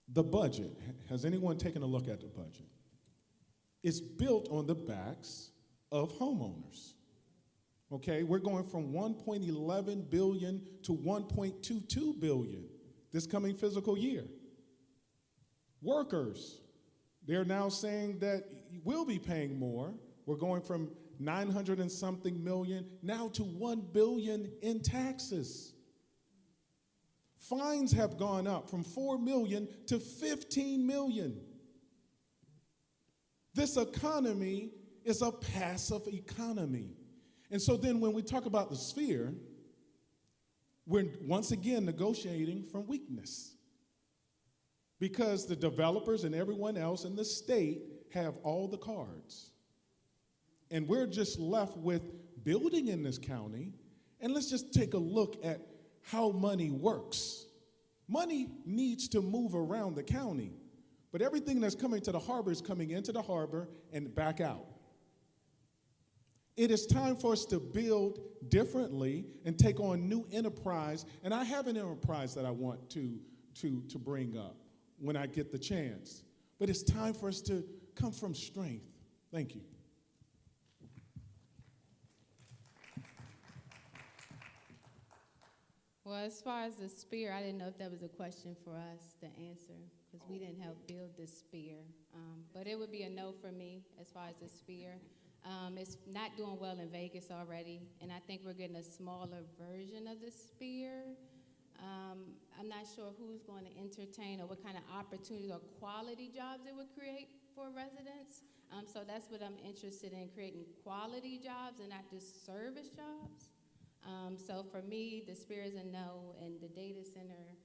The budget, has anyone taken a look at the budget? It's built on the backs of homeowners. Okay, we're going from 1.11 billion to 1.22 billion this coming fiscal year. Workers, they're now saying that we'll be paying more. We're going from 900 and something million now to 1 billion in taxes. Fines have gone up from 4 million to 15 million. This economy is a passive economy. And so then when we talk about the sphere, we're once again negotiating from weakness. Because the developers and everyone else in the state have all the cards. And we're just left with building in this county. And let's just take a look at how money works. Money needs to move around the county. But everything that's coming to the harbor is coming into the harbor and back out. It is time for us to build differently and take on new enterprise. And I have an enterprise that I want to bring up when I get the chance. But it's time for us to come from strength. Thank you. Well, as far as the sphere, I didn't know if that was a question for us to answer because we didn't help build the sphere. But it would be a no for me as far as the sphere. It's not doing well in Vegas already, and I think we're getting a smaller version of the sphere. I'm not sure who's going to entertain or what kind of opportunities or quality jobs it would create for residents. So that's what I'm interested in, creating quality jobs and not just service jobs. So for me, the sphere is a no, and the data center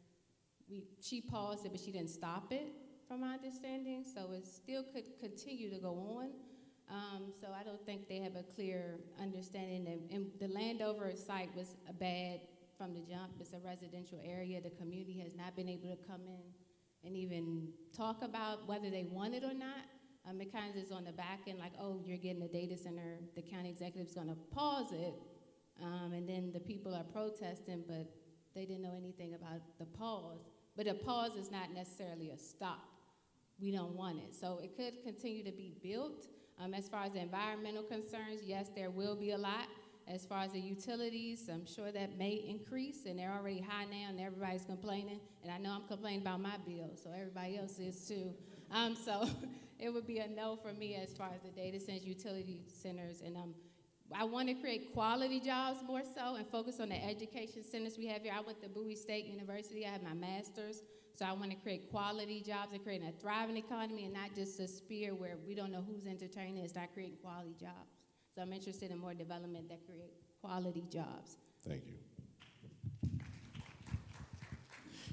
she paused it, but she didn't stop it, from my understanding, so it still could continue to go on. So I don't think they have a clear understanding. And the Landover site was bad from the jump. It's a residential area. The community has not been able to come in and even talk about whether they want it or not. It kind of is on the back end, like, oh, you're getting a data center. The county executive's going to pause it, and then the people are protesting, but they didn't know anything about the pause. But a pause is not necessarily a stop. We don't want it. So it could continue to be built. As far as the environmental concerns, yes, there will be a lot. As far as the utilities, I'm sure that may increase, and they're already high now, and everybody's complaining. And I know I'm complaining about my bill, so everybody else is too. So it would be a no for me as far as the data centers, utility centers, and I want to create quality jobs more so and focus on the education centers we have here. I went to Bowie State University. I have my master's. So I want to create quality jobs and create a thriving economy and not just a sphere where we don't know who's entertaining. It's not creating quality jobs. So I'm interested in more development that create quality jobs. Thank you.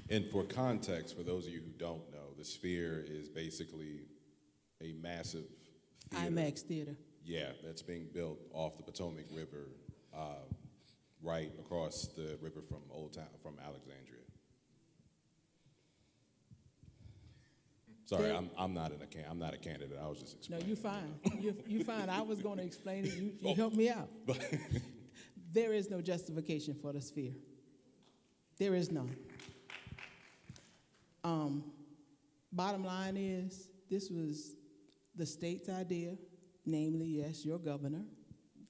And for context, for those of you who don't know, the Sphere is basically a massive theater. IMAX theater. Yeah, that's being built off the Potomac River, right across the river from Old Town, from Alexandria. Sorry, I'm not a candidate. I was just explaining. No, you're fine. You're fine. I was going to explain it. You helped me out. There is no justification for the Sphere. There is none. Bottom line is, this was the state's idea, namely, yes, your governor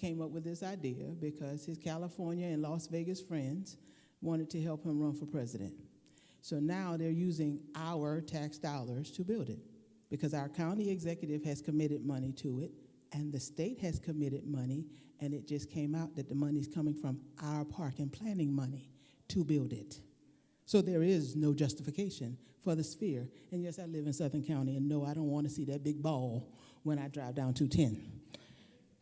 came up with this idea because his California and Las Vegas friends wanted to help him run for president. So now they're using our tax dollars to build it because our county executive has committed money to it and the state has committed money, and it just came out that the money's coming from our park and planning money to build it. So there is no justification for the Sphere. And yes, I live in Southern County, and no, I don't want to see that big ball when I drive down 210.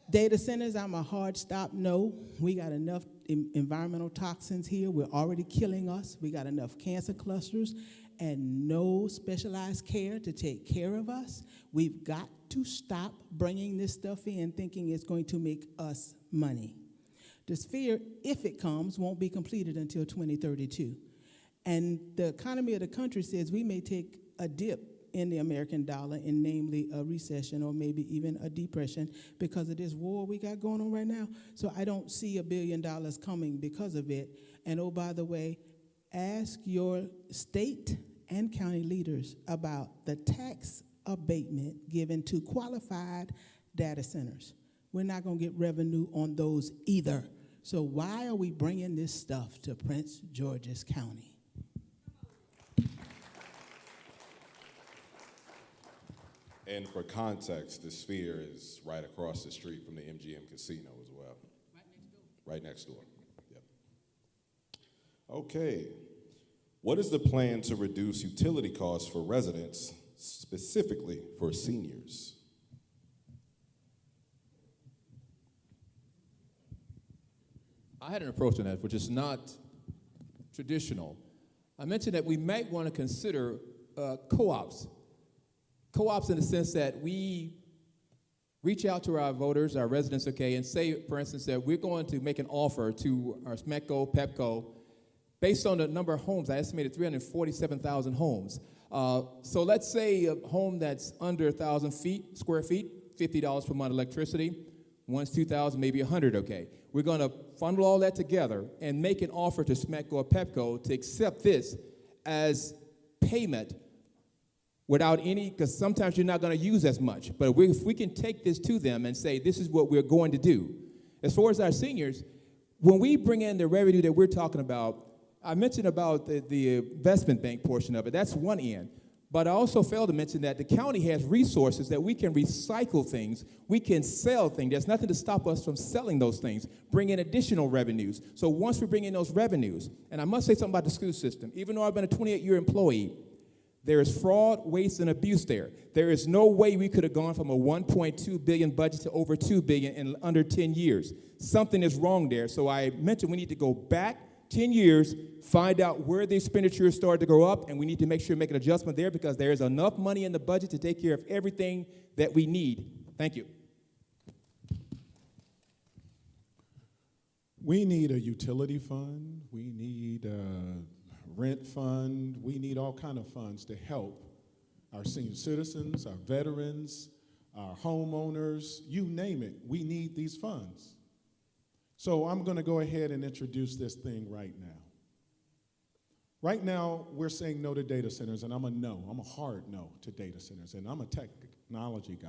Data centers, I'm a hard stop no. We got enough environmental toxins here. We're already killing us. We got enough cancer clusters and no specialized care to take care of us. We've got to stop bringing this stuff in thinking it's going to make us money. The Sphere, if it comes, won't be completed until 2032. And the economy of the country says we may take a dip in the American dollar, and namely a recession or maybe even a depression because of this war we got going on right now. So I don't see $1 billion coming because of it. And oh, by the way, ask your state and county leaders about the tax abatement given to qualified data centers. We're not going to get revenue on those either. So why are we bringing this stuff to Prince George's County? And for context, the Sphere is right across the street from the MGM Casino as well. Right next door. Yep. Okay. What is the plan to reduce utility costs for residents, specifically for seniors? I had an approach on that, which is not traditional. I mentioned that we might want to consider co-ops. Co-ops in the sense that we reach out to our voters, our residents, okay, and say, for instance, that we're going to make an offer to our SMECO, PEPCO, based on the number of homes. I estimated 347,000 homes. So let's say a home that's under 1,000 square feet, $50 per month electricity. One's 2,000, maybe 100, okay. We're going to funnel all that together and make an offer to SMECO or PEPCO to accept this as payment without any, because sometimes you're not going to use as much. But if we can take this to them and say, this is what we're going to do. As far as our seniors, when we bring in the revenue that we're talking about, I mentioned about the investment bank portion of it. That's one end. But I also failed to mention that the county has resources that we can recycle things. We can sell things. There's nothing to stop us from selling those things, bring in additional revenues. So once we bring in those revenues, and I must say something about the school system. Even though I've been a 28-year employee, there is fraud, waste, and abuse there. There is no way we could have gone from a $1.2 billion budget to over $2 billion in under 10 years. Something is wrong there. So I mentioned we need to go back 10 years, find out where the expenditures started to go up, and we need to make sure we make an adjustment there because there is enough money in the budget to take care of everything that we need. Thank you. We need a utility fund. We need a rent fund. We need all kind of funds to help our senior citizens, our veterans, our homeowners, you name it. We need these funds. So I'm going to go ahead and introduce this thing right now. Right now, we're saying no to data centers, and I'm a hard no to data centers, and I'm a technology guy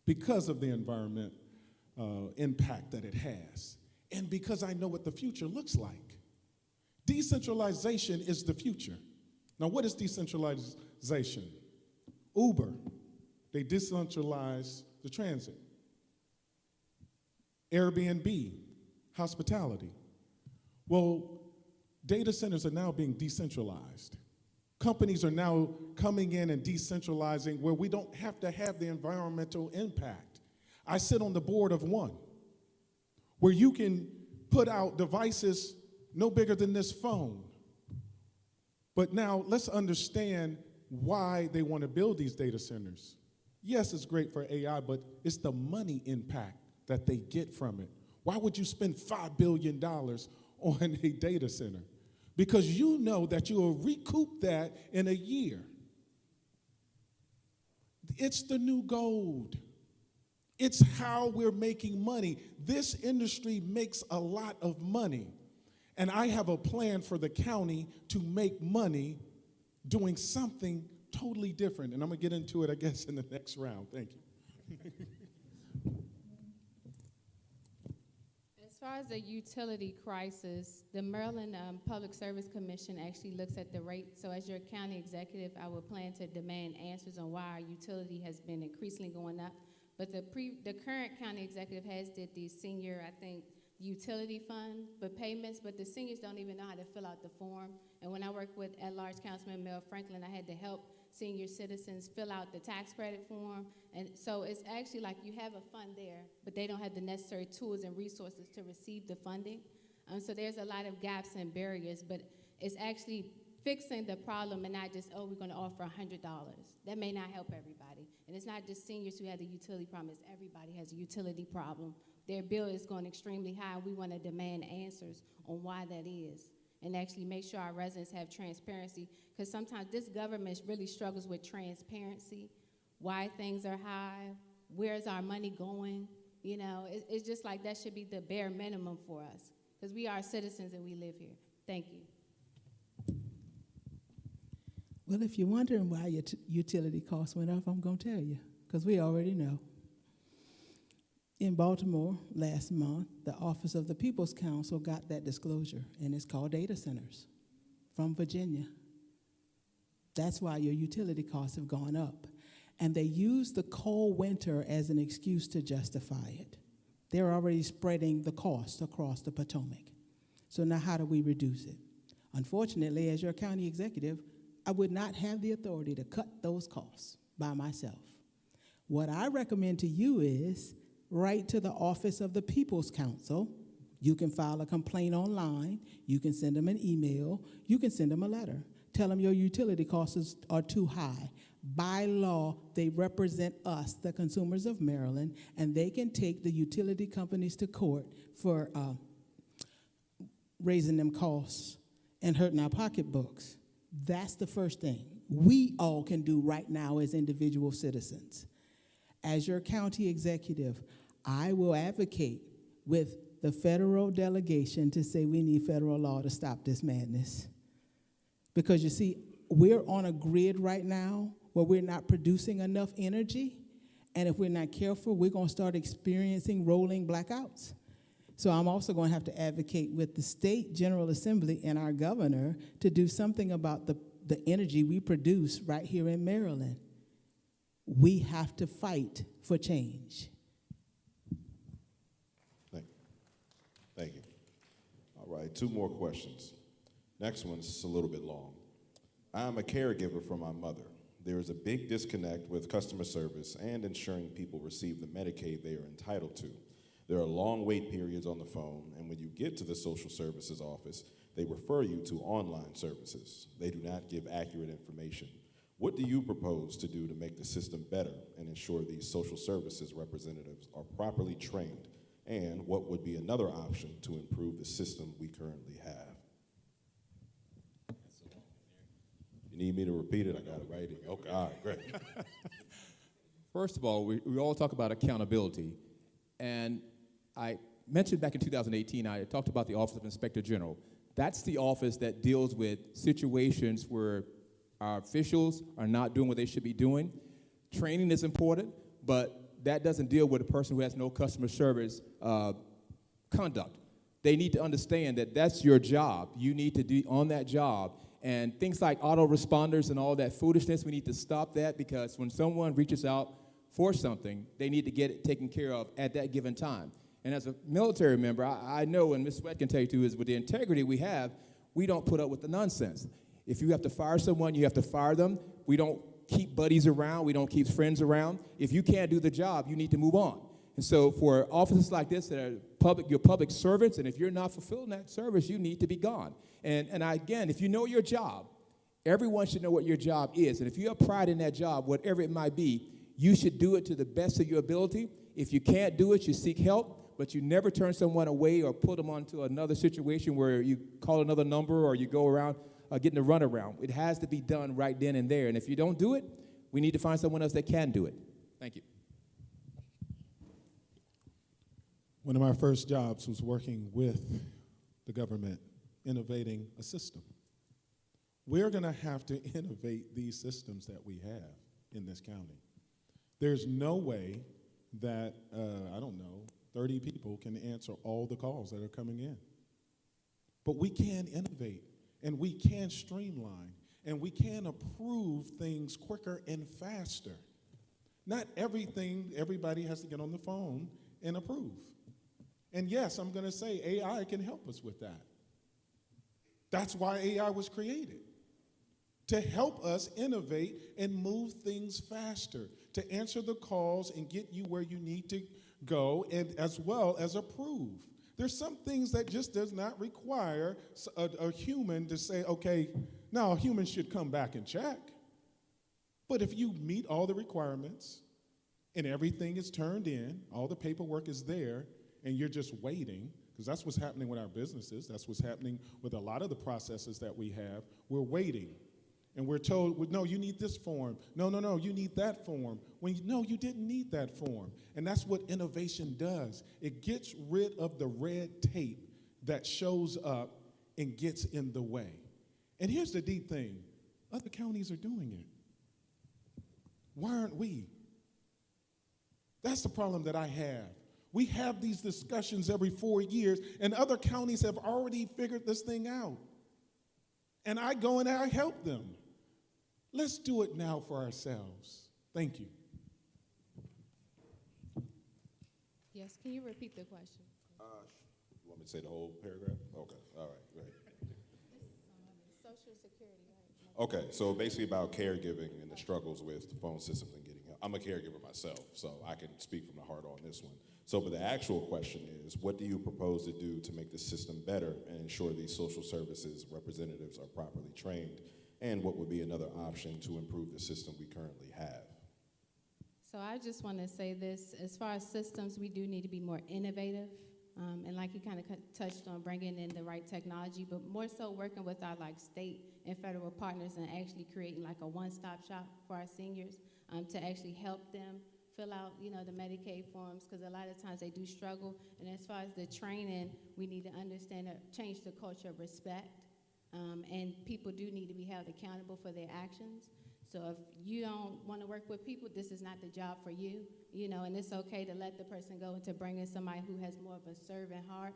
because of the environment impact that it has, and because I know what the future looks like. Decentralization is the future. Now, what is decentralization? Uber, they decentralize the transit. Airbnb, hospitality. Well, data centers are now being decentralized. Companies are now coming in and decentralizing where we don't have to have the environmental impact. I sit on the board of one, where you can put out devices no bigger than this phone. But now let's understand why they want to build these data centers. Yes, it's great for AI, but it's the money impact that they get from it. Why would you spend $5 billion on a data center? Because you know that you will recoup that in a year. It's the new gold. It's how we're making money. This industry makes a lot of money. And I have a plan for the county to make money doing something totally different. And I'm going to get into it, I guess, in the next round. Thank you. As far as the utility crisis, the Maryland Public Service Commission actually looks at the rate. So as your county executive, I would plan to demand answers on why our utility has been increasingly going up. But the current county executive has did the senior, I think, utility fund but payments, but the seniors don't even know how to fill out the form. And when I worked with at-large Councilman Mel Franklin, I had to help senior citizens fill out the tax credit form. And so it's actually like you have a fund there, but they don't have the necessary tools and resources to receive the funding. So there's a lot of gaps and barriers, but it's actually fixing the problem and not just, oh, we're going to offer $100. That may not help everybody. And it's not just seniors who have the utility problem, it's everybody has a utility problem. Their bill is going extremely high, and we want to demand answers on why that is and actually make sure our residents have transparency, because sometimes this government really struggles with transparency, why things are high, where's our money going. You know, it's just like that should be the bare minimum for us, because we are citizens and we live here. Thank you. Well, if you're wondering why your utility costs went up, I'm going to tell you, because we already know. In Baltimore last month, the Office of the People's Counsel got that disclosure, and it's called data centers from Virginia. That's why your utility costs have gone up. And they use the cold winter as an excuse to justify it. They're already spreading the cost across the Potomac. So now how do we reduce it? Unfortunately, as your county executive, I would not have the authority to cut those costs by myself. What I recommend to you is write to the Office of the People's Counsel. You can file a complaint online. You can send them an email. You can send them a letter. Tell them your utility costs are too high. By law, they represent us, the consumers of Maryland, and they can take the utility companies to court for raising them costs and hurting our pocketbooks. That's the first thing we all can do right now as individual citizens. As your county executive, I will advocate with the federal delegation to say we need federal law to stop this madness. Because you see, we're on a grid right now where we're not producing enough energy, and if we're not careful, we're going to start experiencing rolling blackouts. So I'm also going to have to advocate with the state General Assembly and our governor to do something about the energy we produce right here in Maryland. We have to fight for change. Thank you. All right, 2 more questions. Next one's a little bit long. I'm a caregiver for my mother. There is a big disconnect with customer service and ensuring people receive the Medicaid they are entitled to. There are long wait periods on the phone, and when you get to the social services office, they refer you to online services. They do not give accurate information. What do you propose to do to make the system better and ensure these social services representatives are properly trained? And what would be another option to improve the system we currently have? You need me to repeat it? I got it right here. Okay, all right, great. First of all, we all talk about accountability. And I mentioned back in 2018, I talked about the Office of Inspector General. That's the office that deals with situations where our officials are not doing what they should be doing. Training is important, but that doesn't deal with a person who has no customer service conduct. They need to understand that that's your job. You need to be on that job. And things like autoresponders and all that foolishness, we need to stop that, because when someone reaches out for something, they need to get it taken care of at that given time. And as a military member, I know, and Ms. Sweat can tell you too, is with the integrity we have, we don't put up with the nonsense. If you have to fire someone, you have to fire them. We don't keep buddies around. We don't keep friends around. If you can't do the job, you need to move on. And so for offices like this that are public, you're public servants, and if you're not fulfilling that service, you need to be gone. And again, if you know your job, everyone should know what your job is. And if you have pride in that job, whatever it might be, you should do it to the best of your ability. If you can't do it, you seek help, but you never turn someone away or put them onto another situation where you call another number or you go around getting a runaround. It has to be done right then and there. And if you don't do it, we need to find someone else that can do it. Thank you. One of my first jobs was working with the government, innovating a system. We're going to have to innovate these systems that we have in this county. There's no way that, 30 people can answer all the calls that are coming in. But we can innovate, and we can streamline, and we can approve things quicker and faster. Not everybody has to get on the phone and approve. And yes, I'm going to say AI can help us with that. That's why AI was created, to help us innovate and move things faster, to answer the calls and get you where you need to go, and as well as approve. There's some things that just does not require a human to say, okay, now a human should come back and check. But if you meet all the requirements and everything is turned in, all the paperwork is there, and you're just waiting, because that's what's happening with our businesses, that's what's happening with a lot of the processes that we have. We're waiting, and we're told, well, no, you need this form. No, you need that form. No, you didn't need that form. And that's what innovation does. It gets rid of the red tape that shows up and gets in the way. And here's the deep thing. Other counties are doing it. Why aren't we? That's the problem that I have. We have these discussions every 4 years, and other counties have already figured this thing out. And I go and I help them. Let's do it now for ourselves. Thank you. Yes, can you repeat the question? You want me to say the whole paragraph? Okay, all right, great. Social security, right? Okay, so basically about caregiving and the struggles with the phone systems and getting help. I'm a caregiver myself, so I can speak from the heart on this one. So, but the actual question is, what do you propose to do to make the system better and ensure these social services representatives are properly trained? And what would be another option to improve the system we currently have? So I just want to say this, as far as systems, we do need to be more innovative. And like you kind of touched on, bringing in the right technology, but more so working with our state and federal partners and actually creating a one-stop shop for our seniors to actually help them fill out, the Medicaid forms, because a lot of times they do struggle. And as far as the training, we need to understand change the culture of respect. And people do need to be held accountable for their actions. So if you don't want to work with people, this is not the job for you, and it's okay to let the person go and to bring in somebody who has more of a servant heart.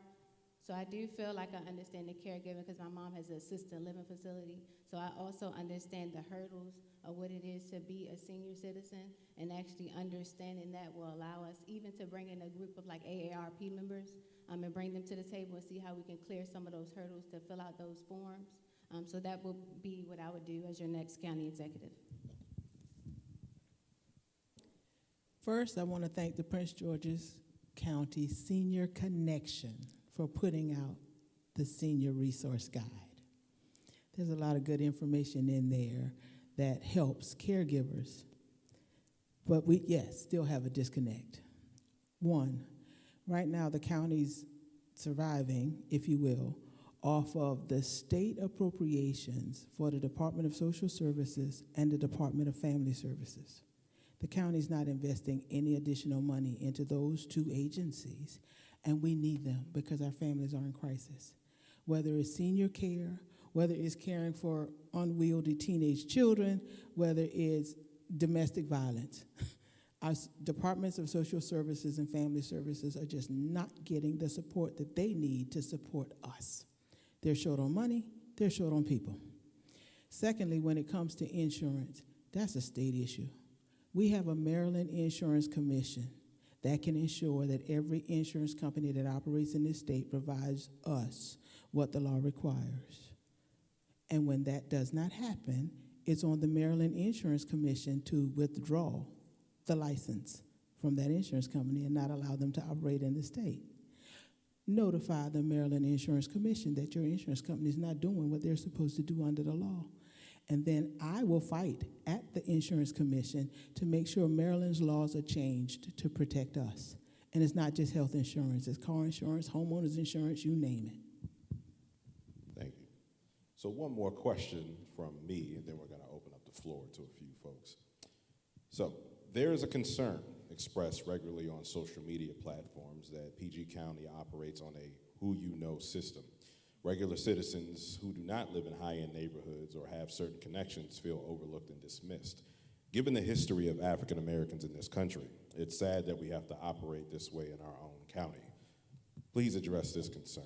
So I do feel like I understand the caregiving, because my mom has an assisted living facility. So I also understand the hurdles of what it is to be a senior citizen, and actually understanding that will allow us even to bring in a group of AARP members and bring them to the table and see how we can clear some of those hurdles to fill out those forms. So that will be what I would do as your next county executive. First, I want to thank the Prince George's County Senior Connection for putting out the Senior Resource Guide. There's a lot of good information in there that helps caregivers. But we, yes, still have a disconnect. One, right now the county's surviving, if you will, off of the state appropriations for the Department of Social Services and the Department of Family Services. The county's not investing any additional money into those two agencies, and we need them because our families are in crisis. Whether it's senior care, whether it's caring for unwieldy teenage children, whether it's domestic violence. Our departments of social services and family services are just not getting the support that they need to support us. They're short on money, they're short on people. Secondly, when it comes to insurance, that's a state issue. We have a Maryland Insurance Commission that can ensure that every insurance company that operates in this state provides us what the law requires. And when that does not happen, it's on the Maryland Insurance Commission to withdraw the license from that insurance company and not allow them to operate in the state. Notify the Maryland Insurance Commission that your insurance company is not doing what they're supposed to do under the law. And then I will fight at the Insurance Commission to make sure Maryland's laws are changed to protect us. And it's not just health insurance, it's car insurance, homeowners insurance, you name it. Thank you. So one more question from me, and then we're going to open up the floor to a few folks. So there is a concern expressed regularly on social media platforms that PG County operates on a who-you-know system. Regular citizens who do not live in high-end neighborhoods or have certain connections feel overlooked and dismissed. Given the history of African Americans in this country, it's sad that we have to operate this way in our own county. Please address this concern.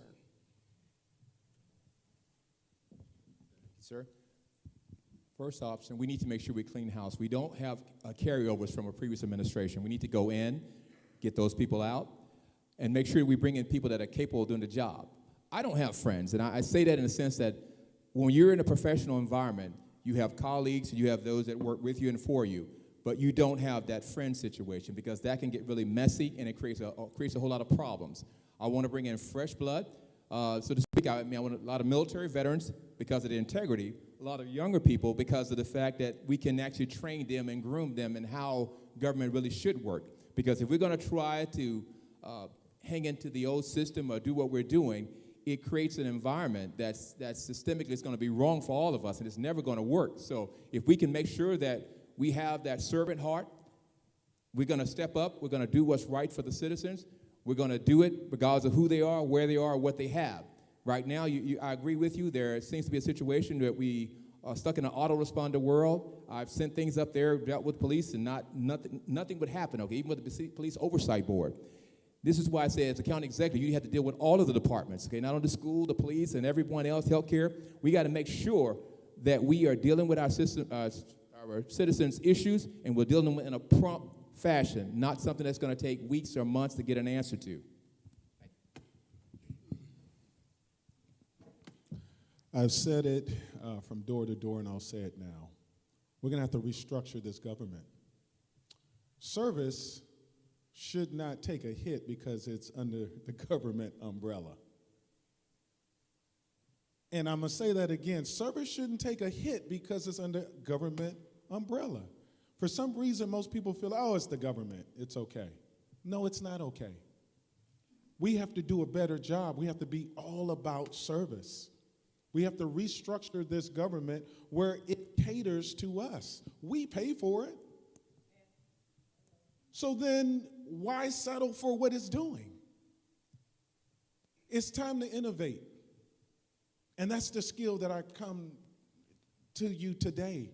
Sir? First option, we need to make sure we clean house. We don't have carryovers from a previous administration. We need to go in, get those people out, and make sure we bring in people that are capable of doing the job. I don't have friends, and I say that in the sense that when you're in a professional environment, you have colleagues, you have those that work with you and for you, but you don't have that friend situation because that can get really messy and it creates a whole lot of problems. I want to bring in fresh blood, so to speak. I want a lot of military veterans because of the integrity, a lot of younger people because of the fact that we can actually train them and groom them in how government really should work. Because if we're going to try to hang into the old system or do what we're doing, it creates an environment that's systemically is going to be wrong for all of us, and it's never going to work. So if we can make sure that we have that servant heart, we're going to step up, we're going to do what's right for the citizens, we're going to do it regardless of who they are, where they are, what they have. Right now, I agree with you. There seems to be a situation that we are stuck in an autoresponder world. I've sent things up there, dealt with police, and nothing would happen, okay, even with the police oversight board. This is why I say as a county executive, you have to deal with all of the departments, okay, not only the school, the police, and everyone else, healthcare. We got to make sure that we are dealing with our citizens' issues, and we're dealing with them in a prompt fashion, not something that's going to take weeks or months to get an answer to. I've said it from door to door, and I'll say it now. We're going to have to restructure this government. Service should not take a hit because it's under the government umbrella. And I'm going to say that again. Service shouldn't take a hit because it's under government umbrella. For some reason, most people feel, oh, it's the government. It's okay. No, it's not okay. We have to do a better job. We have to be all about service. We have to restructure this government where it caters to us. We pay for it. So then why settle for what it's doing? It's time to innovate. And that's the skill that I come to you today.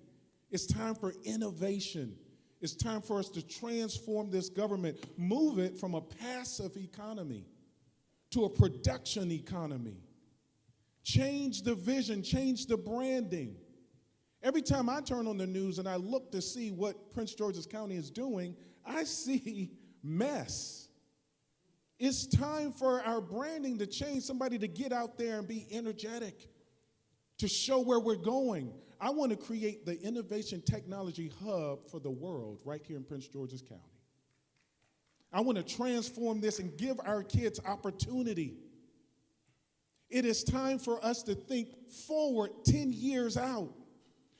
It's time for innovation. It's time for us to transform this government, move it from a passive economy to a production economy. Change the vision, change the branding. Every time I turn on the news and I look to see what Prince George's County is doing, I see mess. It's time for our branding to change, somebody to get out there and be energetic, to show where we're going. I want to create the innovation technology hub for the world right here in Prince George's County. I want to transform this and give our kids opportunity. It is time for us to think forward 10 years out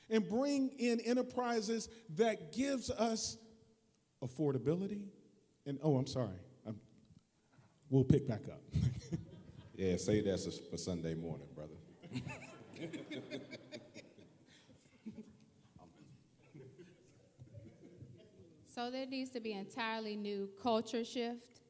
and bring in enterprises that gives us affordability. And, oh, I'm sorry. We'll pick back up. Yeah, say that for Sunday morning, brother. So there needs to be an entirely new culture shift.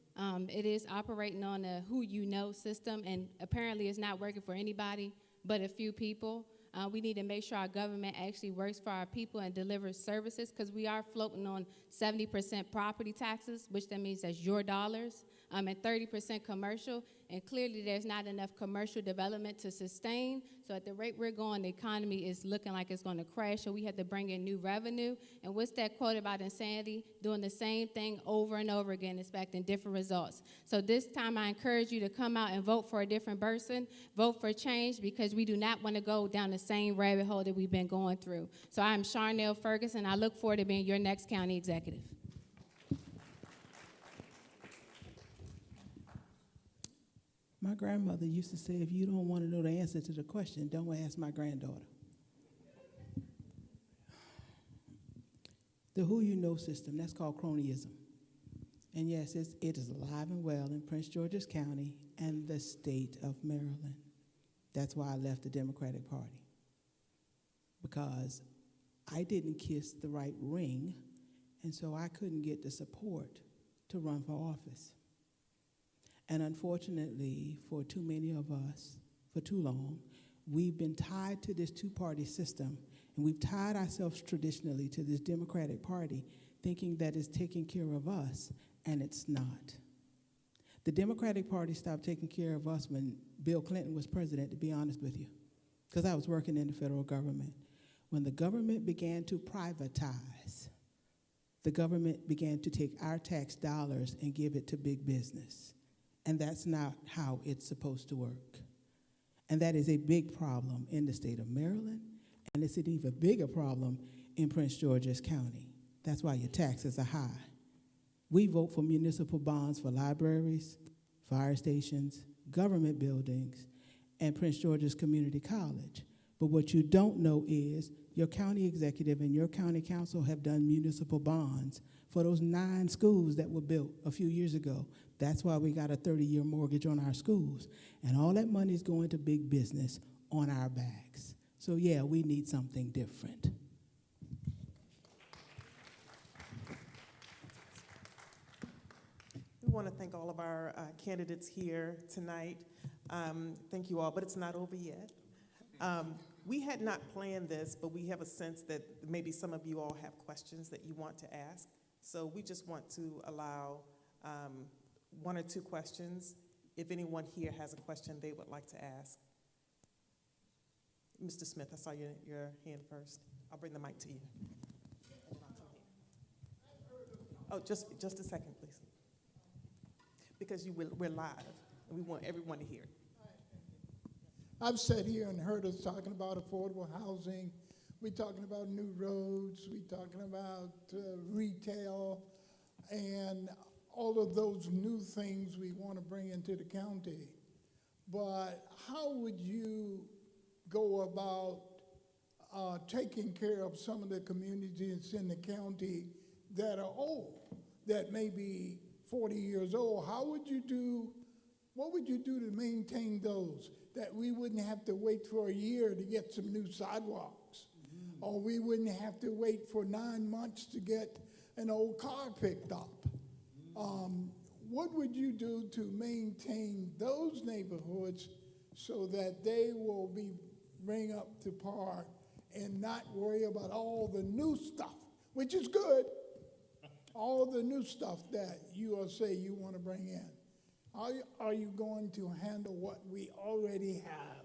It is operating on a who you know system, and apparently it's not working for anybody but a few people. We need to make sure our government actually works for our people and delivers services, because we are floating on 70% property taxes, which that means that's your dollars, and 30% commercial, and clearly there's not enough commercial development to sustain. So at the rate we're going, the economy is looking like it's going to crash, so we have to bring in new revenue. And what's that quote about insanity? Doing the same thing over and over again, expecting different results. So this time I encourage you to come out and vote for a different person, vote for change, because we do not want to go down the same rabbit hole that we've been going through. So I'm Charnel Ferguson. I look forward to being your next county executive. My grandmother used to say, if you don't want to know the answer to the question, don't ask my granddaughter. The who you know system, that's called cronyism. And yes, it is alive and well in Prince George's County and the state of Maryland. That's why I left the Democratic Party, because I didn't kiss the right ring, and so I couldn't get the support to run for office. And unfortunately, for too many of us, for too long, we've been tied to this two-party system, and we've tied ourselves traditionally to this Democratic Party, thinking that it's taking care of us, and it's not. The Democratic Party stopped taking care of us when Bill Clinton was president, to be honest with you, because I was working in the federal government. When the government began to privatize, the government began to take our tax dollars and give it to big business. And that's not how it's supposed to work. And that is a big problem in the state of Maryland, and it's an even bigger problem in Prince George's County. That's why your taxes are high. We vote for municipal bonds for libraries, fire stations, government buildings, and Prince George's Community College. But what you don't know is your county executive and your county council have done municipal bonds for those 9 schools that were built a few years ago. That's why we got a 30-year mortgage on our schools. And all that money is going to big business on our backs. So yeah, we need something different. We want to thank all of our candidates here tonight. Thank you all, but it's not over yet. We had not planned this, but we have a sense that maybe some of you all have questions that you want to ask. So we just want to allow 1 or 2 questions if anyone here has a question they would like to ask. Mr. Smith, I saw your hand first. I'll bring the mic to you. Oh, just a second, please. Because we're live, and we want everyone to hear. I've sat here and heard us talking about affordable housing. We're talking about new roads. We're talking about retail and all of those new things we want to bring into the county. But how would you go about taking care of some of the communities in the county that are old, that may be 40 years old? What would you do to maintain those, that we wouldn't have to wait for a year to get some new sidewalks, or we wouldn't have to wait for 9 months to get an old car picked up? What would you do to maintain those neighborhoods so that they will bring up to par and not worry about all the new stuff, which is good, all the new stuff that you all say you want to bring in? How are you going to handle what we already have?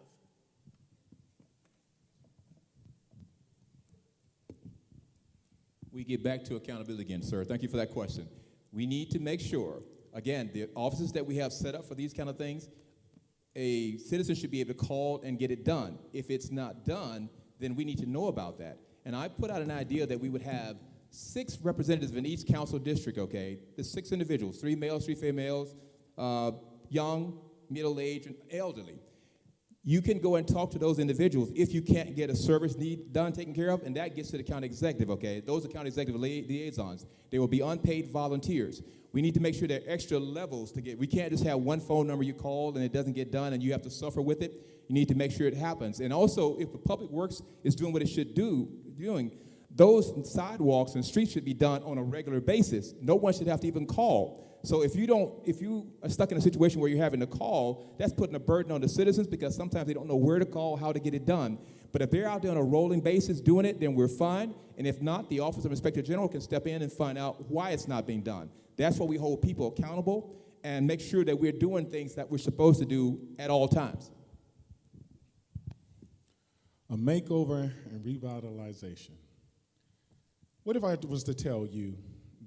We get back to accountability again, sir. Thank you for that question. We need to make sure, again, the offices that we have set up for these kind of things, a citizen should be able to call and get it done. If it's not done, then we need to know about that. And I put out an idea that we would have 6 representatives in each council district, okay? There's 6 individuals, 3 males, 3 females, young, middle-aged, and elderly. You can go and talk to those individuals if you can't get a service need done, taken care of, and that gets to the county executive, okay? Those are county executive liaisons. They will be unpaid volunteers. We need to make sure there are extra levels to get. We can't just have one phone number you call and it doesn't get done and you have to suffer with it. You need to make sure it happens. And also, if the public works is doing what it should doing, those sidewalks and streets should be done on a regular basis. No one should have to even call. So if you are stuck in a situation where you're having to call, that's putting a burden on the citizens because sometimes they don't know where to call, how to get it done. But if they're out there on a rolling basis doing it, then we're fine. And if not, the Office of Inspector General can step in and find out why it's not being done. That's why we hold people accountable and make sure that we're doing things that we're supposed to do at all times. A makeover and revitalization. What if I was to tell you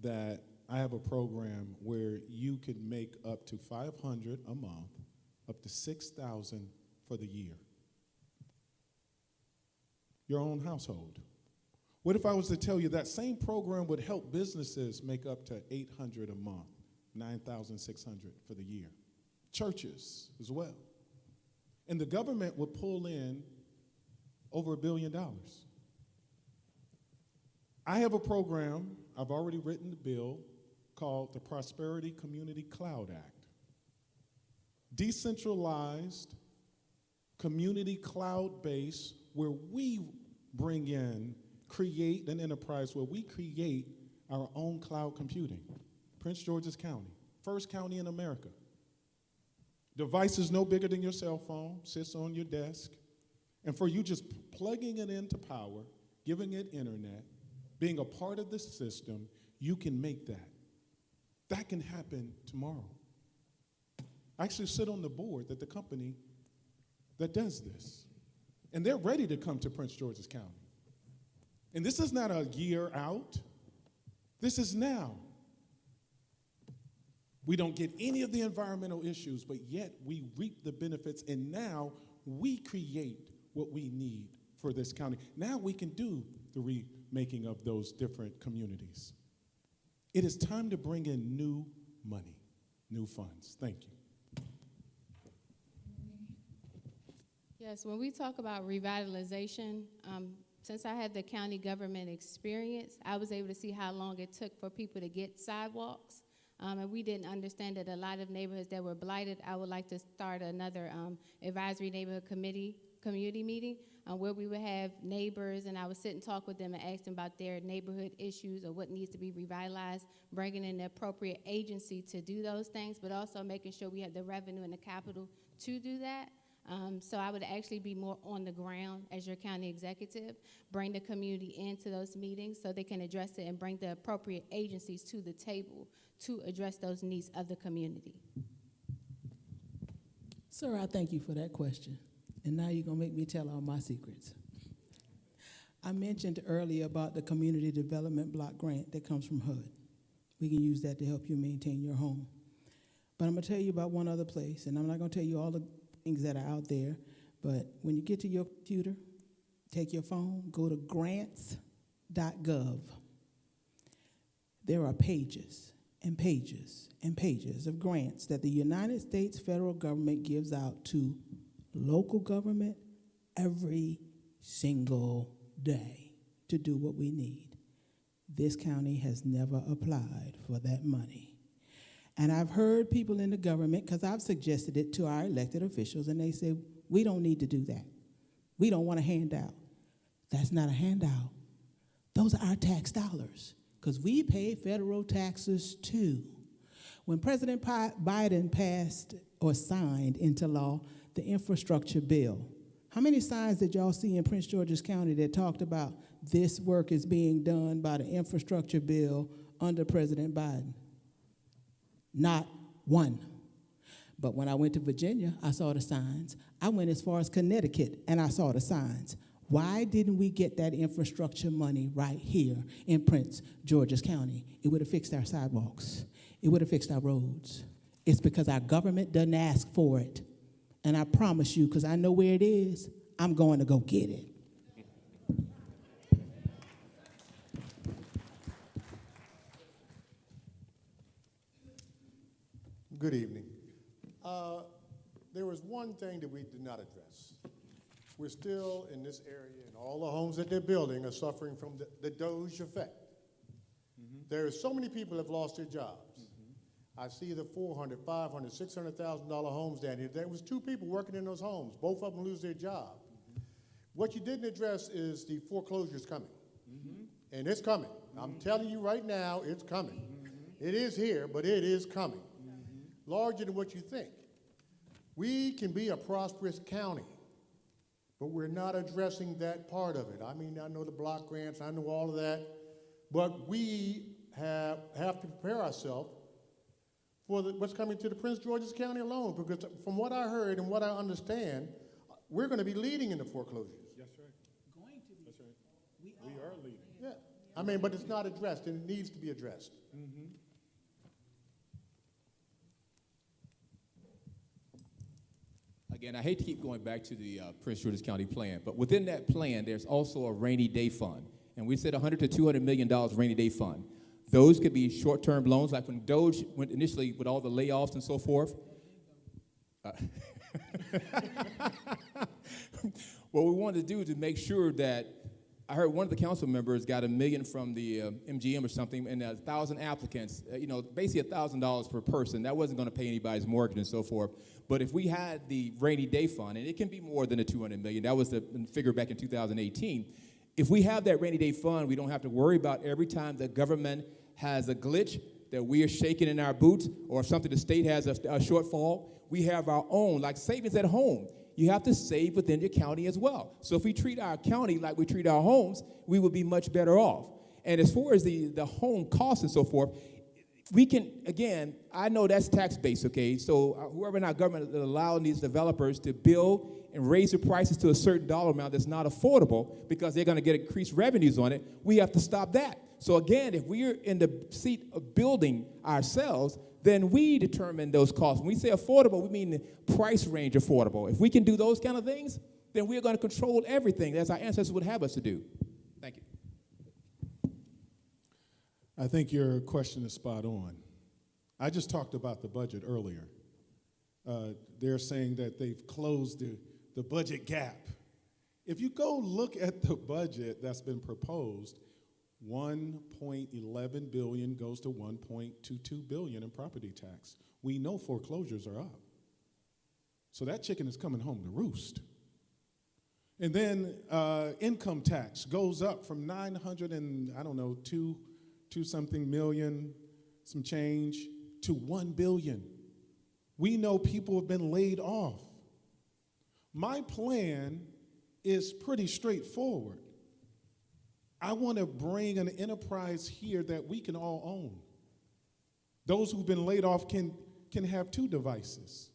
that I have a program where you could make up to $500 a month, up to $6,000 for the year? Your own household. What if I was to tell you that same program would help businesses make up to $800 a month, $9,600 for the year? Churches as well. And the government would pull in over $1 billion. I have a program, I've already written the bill, called the Prosperity Community Cloud Act. Decentralized community cloud base where we bring in, create an enterprise where we create our own cloud computing. Prince George's County, first county in America. Device is no bigger than your cell phone, sits on your desk. And for you just plugging it into power, giving it internet, being a part of the system, you can make that. That can happen tomorrow. I actually sit on the board that the company that does this. And they're ready to come to Prince George's County. And this is not a year out. This is now. We don't get any of the environmental issues, but yet we reap the benefits, and now we create what we need for this county. Now we can do the remaking of those different communities. It is time to bring in new money, new funds. Thank you. Yes, when we talk about revitalization, since I had the county government experience, I was able to see how long it took for people to get sidewalks. And we didn't understand that a lot of neighborhoods that were blighted. I would like to start another advisory neighborhood community meeting where we would have neighbors, and I would sit and talk with them and ask them about their neighborhood issues or what needs to be revitalized, bringing in the appropriate agency to do those things, but also making sure we have the revenue and the capital to do that. So I would actually be more on the ground as your county executive, bring the community into those meetings so they can address it and bring the appropriate agencies to the table to address those needs of the community. Sir, I thank you for that question. And now you're going to make me tell all my secrets. I mentioned earlier about the Community Development Block Grant that comes from HUD. We can use that to help you maintain your home. But I'm going to tell you about one other place, and I'm not going to tell you all the things that are out there, but when you get to your computer, take your phone, go to grants.gov. There are pages and pages and pages of grants that the United States federal government gives out to local government every single day to do what we need. This county has never applied for that money. And I've heard people in the government, because I've suggested it to our elected officials, and they say, we don't need to do that. We don't want a handout. That's not a handout. Those are our tax dollars, because we pay federal taxes too. When President Biden passed or signed into law the infrastructure bill, how many signs did y'all see in Prince George's County that talked about this work is being done by the infrastructure bill under President Biden? Not one. But when I went to Virginia, I saw the signs. I went as far as Connecticut, and I saw the signs. Why didn't we get that infrastructure money right here in Prince George's County? It would have fixed our sidewalks. It would have fixed our roads. It's because our government doesn't ask for it. And I promise you, because I know where it is, I'm going to go get it. did not address. We're still in this area, and all the homes that they're building are suffering from the Doge effect. There are so many people have lost their jobs. I see the $400,000, $500,000, $600,000 homes down here. There was 2 people working in those homes. Both of them lose their job. What you didn't address is the foreclosures coming. And it's coming. I'm telling you right now, it's coming. It is here, but it is coming. Larger than what you think. We can be a prosperous county, but we're not addressing that part of it. I mean, I know the block grants, I know all of that, but we have to prepare ourselves for what's coming to the Prince George's County alone, because from what I heard and what I understand, we're going to be leading in the foreclosures. That's right. Going to be. That's right. We are leading. Yeah. I mean, but it's not addressed, and it needs to be addressed. Again, I hate to keep going back to the Prince George's County plan, but within that plan, there's also a rainy day fund. And we said $100 to $200 million rainy day fund. Those could be short-term loans, like when Doge went initially with all the layoffs and so forth. What we wanted to do to make sure that, I heard one of the council members got $1 million from the MGM or something, and 1,000 applicants, basically $1,000 per person. That wasn't going to pay anybody's mortgage and so forth. But if we had the rainy day fund, and it can be more than the $200 million, that was the figure back in 2018. If we have that rainy day fund, we don't have to worry about every time the government has a glitch that we are shaking in our boots, or if something the state has a shortfall. We have our own, like savings at home. You have to save within your county as well. So if we treat our county like we treat our homes, we would be much better off. And as far as the home costs and so forth, we can, again, I know that's tax-based, okay? So whoever in our government is allowing these developers to build and raise the prices to a certain dollar amount that's not affordable because they're going to get increased revenues on it, we have to stop that. So again, if we're in the seat of building ourselves, then we determine those costs. When we say affordable, we mean the price range affordable. If we can do those kind of things, then we're going to control everything as our ancestors would have us to do. Thank you. I think your question is spot on. I just talked about the budget earlier. They're saying that they've closed the budget gap. If you go look at the budget that's been proposed, $1.11 billion goes to $1.22 billion in property tax. We know foreclosures are up. So that chicken is coming home to roost. And then income tax goes up from 900 and, I don't know, two something million, some change, to 1 billion. We know people have been laid off. My plan is pretty straightforward. I want to bring an enterprise here that we can all own. Those who've been laid off can have 2 devices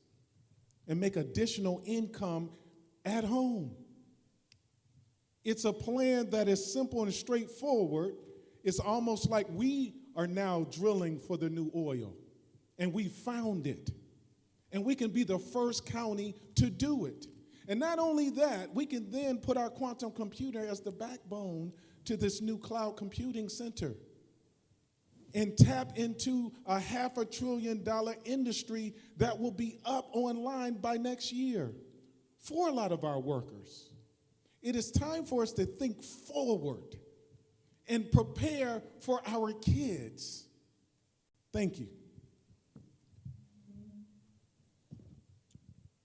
and make additional income at home. It's a plan that is simple and straightforward. It's almost like we are now drilling for the new oil, and we found it. And we can be the first county to do it. And not only that, we can then put our quantum computer as the backbone to this new cloud computing center and tap into a $500 billion industry that will be up online by next year for a lot of our workers. It is time for us to think forward and prepare for our kids. Thank you.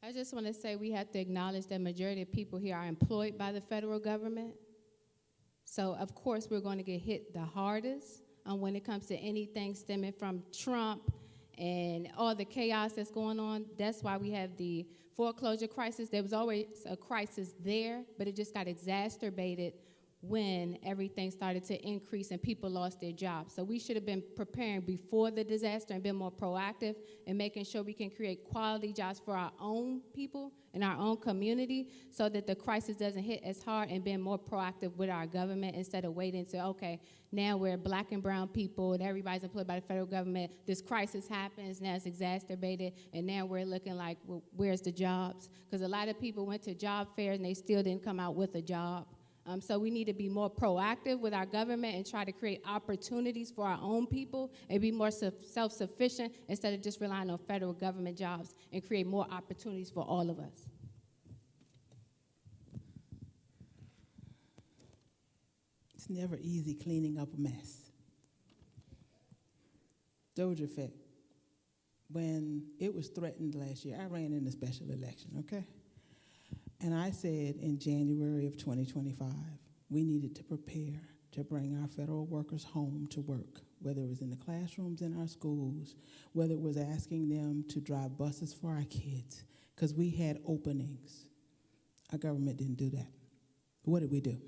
I just want to say we have to acknowledge that majority of people here are employed by the federal government. So, of course, we're going to get hit the hardest when it comes to anything stemming from Trump and all the chaos that's going on. That's why we have the foreclosure crisis. There was always a crisis there, but it just got exacerbated when everything started to increase and people lost their jobs. So we should have been preparing before the disaster and been more proactive in making sure we can create quality jobs for our own people in our own community so that the crisis doesn't hit as hard, and being more proactive with our government instead of waiting to, okay, now we're black and brown people and everybody's employed by the federal government. This crisis happens, now it's exacerbated, and now we're looking like, well, where's the jobs? Because a lot of people went to job fairs and they still didn't come out with a job. So we need to be more proactive with our government and try to create opportunities for our own people and be more self-sufficient instead of just relying on federal government jobs, and create more opportunities for all of us. It's never easy cleaning up a mess. Doge effect. When it was threatened last year, I ran in the special election, okay? And I said in January of 2025, we needed to prepare to bring our federal workers home to work, whether it was in the classrooms in our schools, whether it was asking them to drive buses for our kids, because we had openings. Our government didn't do that. What did we do?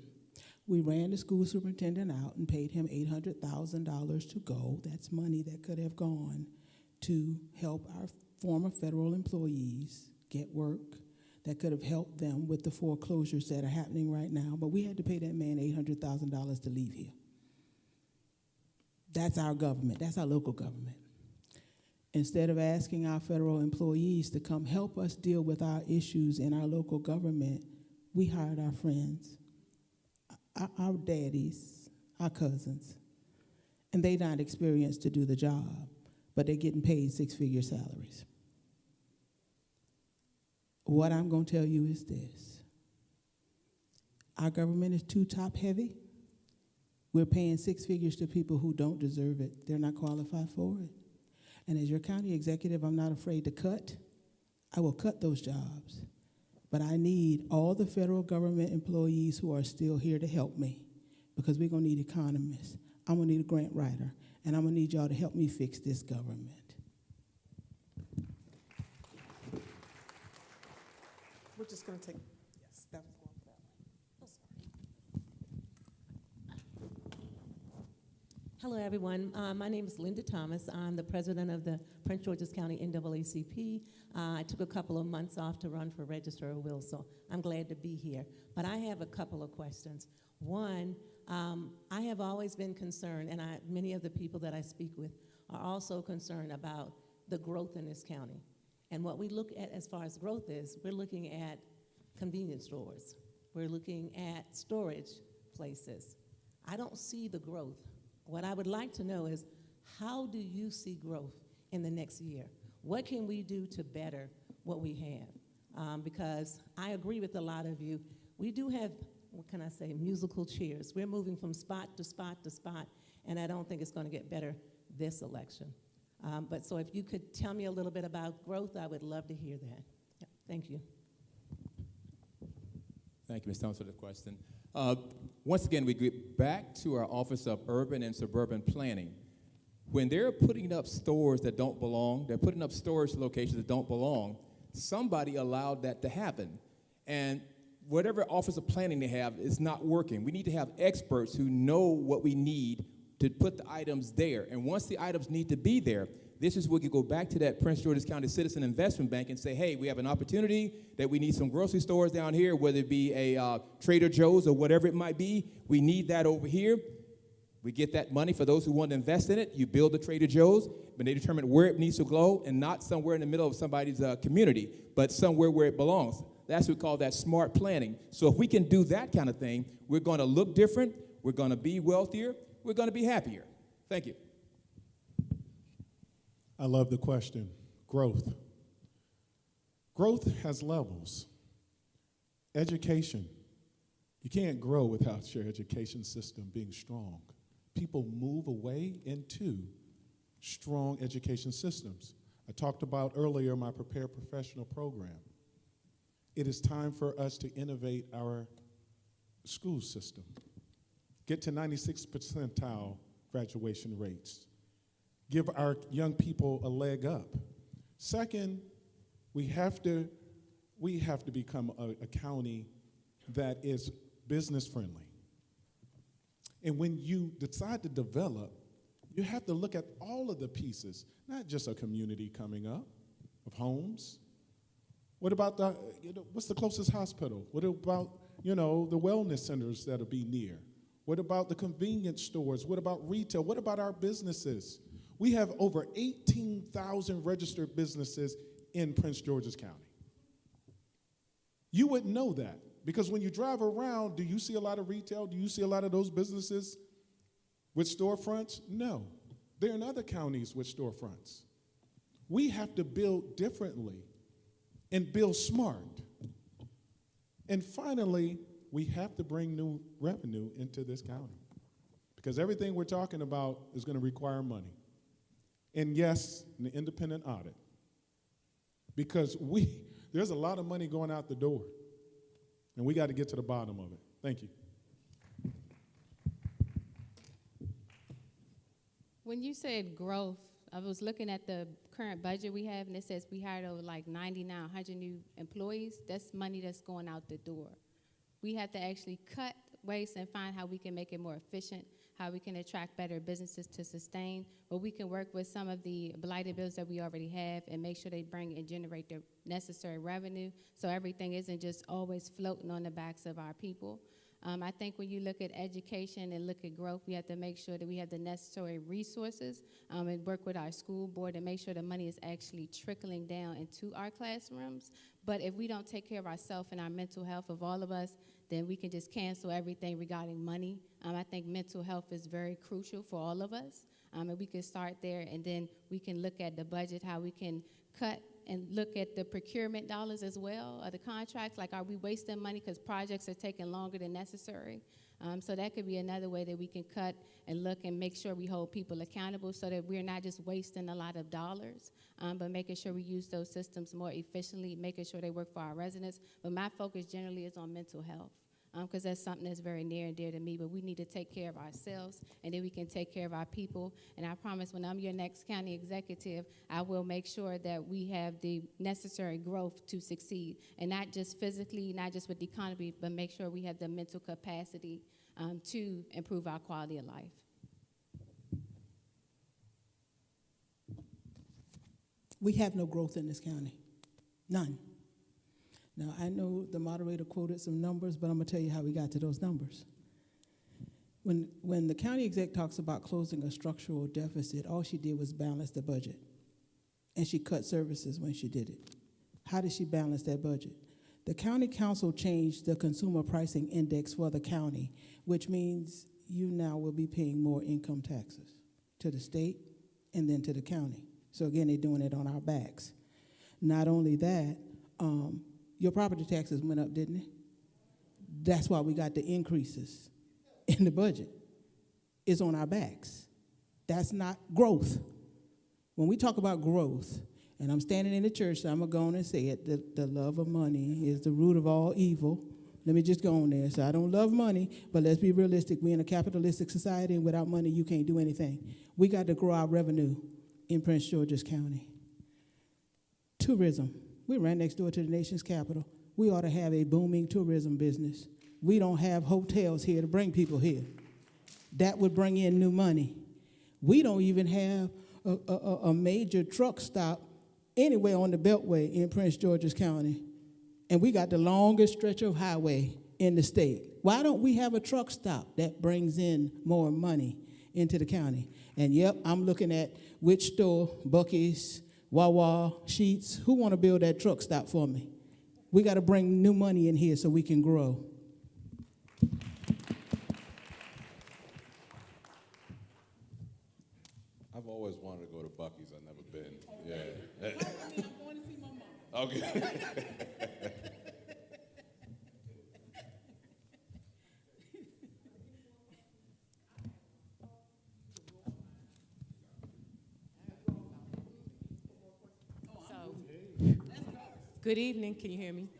We ran the school superintendent out and paid him $800,000 to go. That's money that could have gone to help our former federal employees get work, that could have helped them with the foreclosures that are happening right now. But we had to pay that man $800,000 to leave here. That's our government. That's our local government. Instead of asking our federal employees to come help us deal with our issues in our local government, we hired our friends, our daddies, our cousins, and they're not experienced to do the job, but they're getting paid six-figure salaries. What I'm going to tell you is this. Our government is too top-heavy. We're paying six figures to people who don't deserve it. They're not qualified for it. And as your county executive, I'm not afraid to cut. I will cut those jobs. But I need all the federal government employees who are still here to help me, because we're going to need economists. I'm going to need a grant writer, and I'm going to need y'all to help me fix this government. We're just going to take, yes, that was one for that one. Hello, everyone. My name is Linda Thomas. I'm the president of the Prince George's County NAACP. I took a couple of months off to run for Register of Will, so I'm glad to be here. But I have a couple of questions. One, I have always been concerned, and many of the people that I speak with are also concerned about the growth in this county. And what we look at as far as growth is, we're looking at convenience stores. We're looking at storage places. I don't see the growth. What I would like to know is, how do you see growth in the next year? What can we do to better what we have? Because I agree with a lot of you. We do have, what can I say, musical chairs. We're moving from spot to spot to spot, and I don't think it's going to get better this election. But so if you could tell me a little bit about growth, I would love to hear that. Yeah, thank you. Thank you, Ms. Thomas, for the question. Once again, we get back to our Office of Urban and Suburban Planning. When they're putting up stores that don't belong, they're putting up storage locations that don't belong, somebody allowed that to happen. And whatever Office of Planning they have is not working. We need to have experts who know what we need to put the items there. And once the items need to be there, this is where we can go back to that Prince George's County Citizen Investment Bank and say, hey, we have an opportunity that we need some grocery stores down here, whether it be a Trader Joe's or whatever it might be. We need that over here. We get that money for those who want to invest in it. You build the Trader Joe's, but they determine where it needs to go, and not somewhere in the middle of somebody's community, but somewhere where it belongs. That's what we call that smart planning. So if we can do that kind of thing, we're going to look different, we're going to be wealthier, we're going to be happier. Thank you. I love the question. Growth. Growth has levels. Education. You can't grow without your education system being strong. People move away into strong education systems. I talked about earlier my Prepare Professional program. It is time for us to innovate our school system. Get to 96th percentile graduation rates. Give our young people a leg up. Second, we have to become a county that is business friendly. And when you decide to develop, you have to look at all of the pieces, not just a community coming up of homes. What about what's the closest hospital? What about, the wellness centers that'll be near? What about the convenience stores? What about retail? What about our businesses? We have over 18,000 registered businesses in Prince George's County. You wouldn't know that, because when you drive around, do you see a lot of retail? Do you see a lot of those businesses with storefronts? No. They're in other counties with storefronts. We have to build differently and build smart. And finally, we have to bring new revenue into this county. Because everything we're talking about is going to require money. And yes, an independent audit. Because there's a lot of money going out the door. And we got to get to the bottom of it. Thank you. When you said growth, I was looking at the current budget we have, and it says we hired over like 99, 100 new employees. That's money that's going out the door. We have to actually cut waste and find how we can make it more efficient, how we can attract better businesses to sustain, but we can work with some of the blighted bills that we already have and make sure they bring and generate the necessary revenue so everything isn't just always floating on the backs of our people. I think when you look at education and look at growth, we have to make sure that we have the necessary resources and work with our school board and make sure the money is actually trickling down into our classrooms. But if we don't take care of ourselves and our mental health of all of us, then we can just cancel everything regarding money. I think mental health is very crucial for all of us. And we can start there, and then we can look at the budget, how we can cut and look at the procurement dollars as well, or the contracts, like are we wasting money because projects are taking longer than necessary? So that could be another way that we can cut and look and make sure we hold people accountable so that we're not just wasting a lot of dollars, but making sure we use those systems more efficiently, making sure they work for our residents. But my focus generally is on mental health, because that's something that's very near and dear to me. But we need to take care of ourselves, and then we can take care of our people. And I promise when I'm your next county executive, I will make sure that we have the necessary growth to succeed, and not just physically, not just with the economy, but make sure we have the mental capacity to improve our quality of life. We have no growth in this county, none. Now, I know the moderator quoted some numbers, but I'm going to tell you how we got to those numbers. When the county exec talks about closing a structural deficit, all she did was balance the budget. And she cut services when she did it. How did she balance that budget? The county council changed the consumer pricing index for the county, which means you now will be paying more income taxes to the state and then to the county. So again, they're doing it on our backs. Not only that, your property taxes went up, didn't it? That's why we got the increases in the budget. It's on our backs. That's not growth. When we talk about growth, and I'm standing in the church, so I'm going to go on and say it, the love of money is the root of all evil. Let me just go on there. So I don't love money, but let's be realistic. We're in a capitalistic society, and without money, you can't do anything. We got to grow our revenue in Prince George's County. Tourism. We're right next door to the nation's capital. We ought to have a booming tourism business. We don't have hotels here to bring people here. That would bring in new money. We don't even have a major truck stop anywhere on the Beltway in Prince George's County. And we got the longest stretch of highway in the state. Why don't we have a truck stop that brings in more money into the county? And yep, I'm looking at which store, Buc-ee's, Wawa, Sheets, who want to build that truck stop for me? We got to bring new money in here so we can grow. I've always wanted to go to Buc-ee's. I've never been. Yeah. I'm going to see my mom. Okay. Good evening, can you hear me?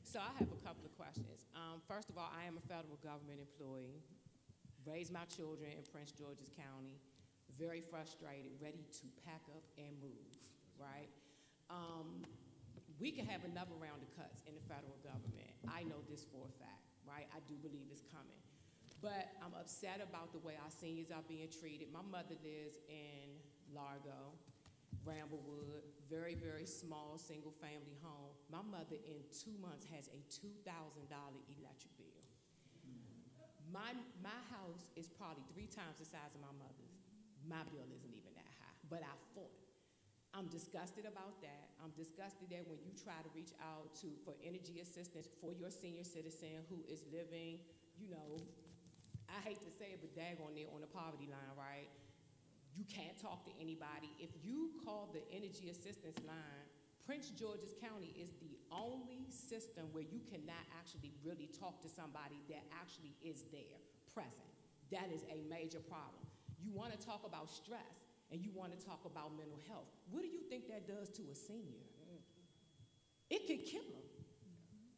So I have a couple of questions. First of all, I am a federal government employee, raised my children in Prince George's County, very frustrated, ready to pack up and move, right? We could have another round of cuts in the federal government. I know this for a fact, right? I do believe it's coming. But I'm upset about the way our seniors are being treated. My mother lives in Largo, Bramblewood, very, very small single-family home. My mother in 2 months has a $2,000 electric bill. My house is probably 3 times the size of my mother's. My bill isn't even that high, but I fought. I'm disgusted about that. I'm disgusted that when you try to reach out for energy assistance for your senior citizen who is living, you know, I hate to say it, but daggone near on the poverty line, right? You can't talk to anybody. If you call the energy assistance line, Prince George's County is the only system where you cannot actually really talk to somebody that actually is there, present. That is a major problem. You want to talk about stress and you want to talk about mental health. What do you think that does to a senior? It can kill them.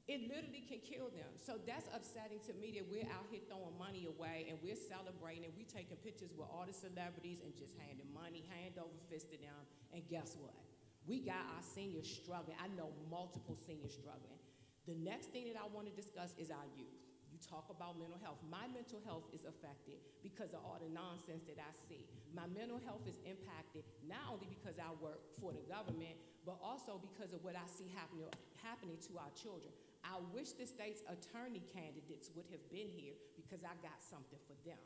It literally can kill them. So that's upsetting to me that we're out here throwing money away and we're celebrating and we're taking pictures with all the celebrities and just handing money hand over fist to them. And guess what? We got our seniors struggling. I know multiple seniors struggling. The next thing that I want to discuss is our youth. You talk about mental health. My mental health is affected because of all the nonsense that I see. My mental health is impacted not only because I work for the government, but also because of what I see happening to our children. I wish the state's attorney candidates would have been here because I got something for them.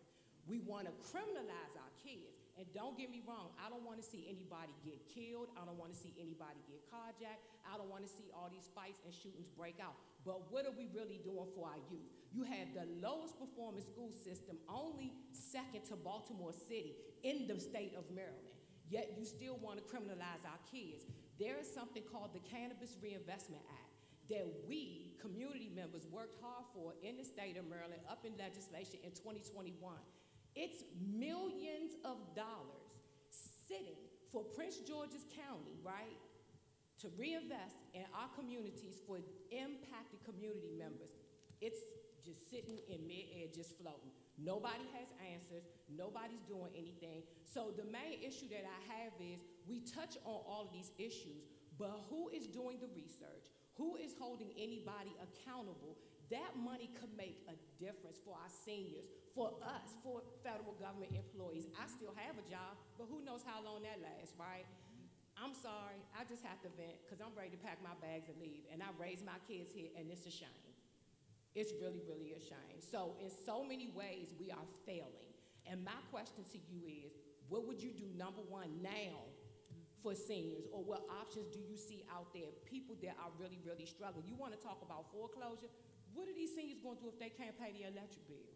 We want to criminalize our kids. And don't get me wrong, I don't want to see anybody get killed. I don't want to see anybody get carjacked. I don't want to see all these fights and shootings break out. But what are we really doing for our youth? You have the lowest performing school system, only second to Baltimore City in the state of Maryland. Yet you still want to criminalize our kids. There is something called the Cannabis Reinvestment Act that we, community members, worked hard for in the state of Maryland, up in legislation in 2021. It's millions of dollars sitting for Prince George's County, right, to reinvest in our communities for impacted community members. It's just sitting in mid-air, just floating. Nobody has answers. Nobody's doing anything. So the main issue that I have is we touch on all of these issues, but who is doing the research? Who is holding anybody accountable? That money could make a difference for our seniors, for us, for federal government employees. I still have a job, but who knows how long that lasts, right? I'm sorry, I just have to vent because I'm ready to pack my bags and leave. And I raised my kids here, and it's a shame. It's really, really a shame. So in so many ways, we are failing. And my question to you is, what would you do, number one, now for seniors? Or what options do you see out there, people that are really, really struggling? You want to talk about foreclosure? What are these seniors going to do if they can't pay the electric bill?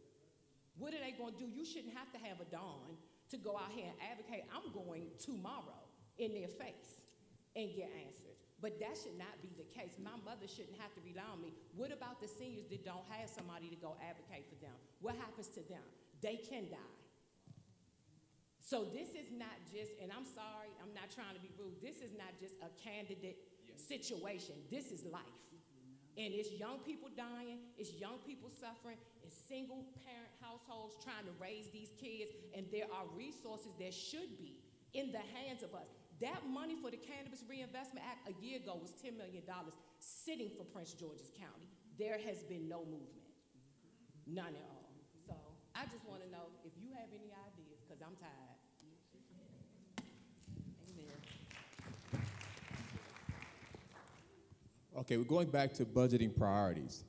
What are they going to do? You shouldn't have to have a Dawn to go out here and advocate. I'm going tomorrow in their face and get answers. But that should not be the case. My mother shouldn't have to rely on me. What about the seniors that don't have somebody to go advocate for them? What happens to them? They can die. So this is not just, and I'm sorry, I'm not trying to be rude, this is not just a candidate situation. This is life. And it's young people dying, it's young people suffering, it's single parent households trying to raise these kids, and there are resources that should be in the hands of us. That money for the Cannabis Reinvestment Act a year ago was $10 million sitting for Prince George's County. There has been no movement, none at all. So I just want to know if you have any ideas, because I'm tired. Okay, we're going back to budgeting priorities.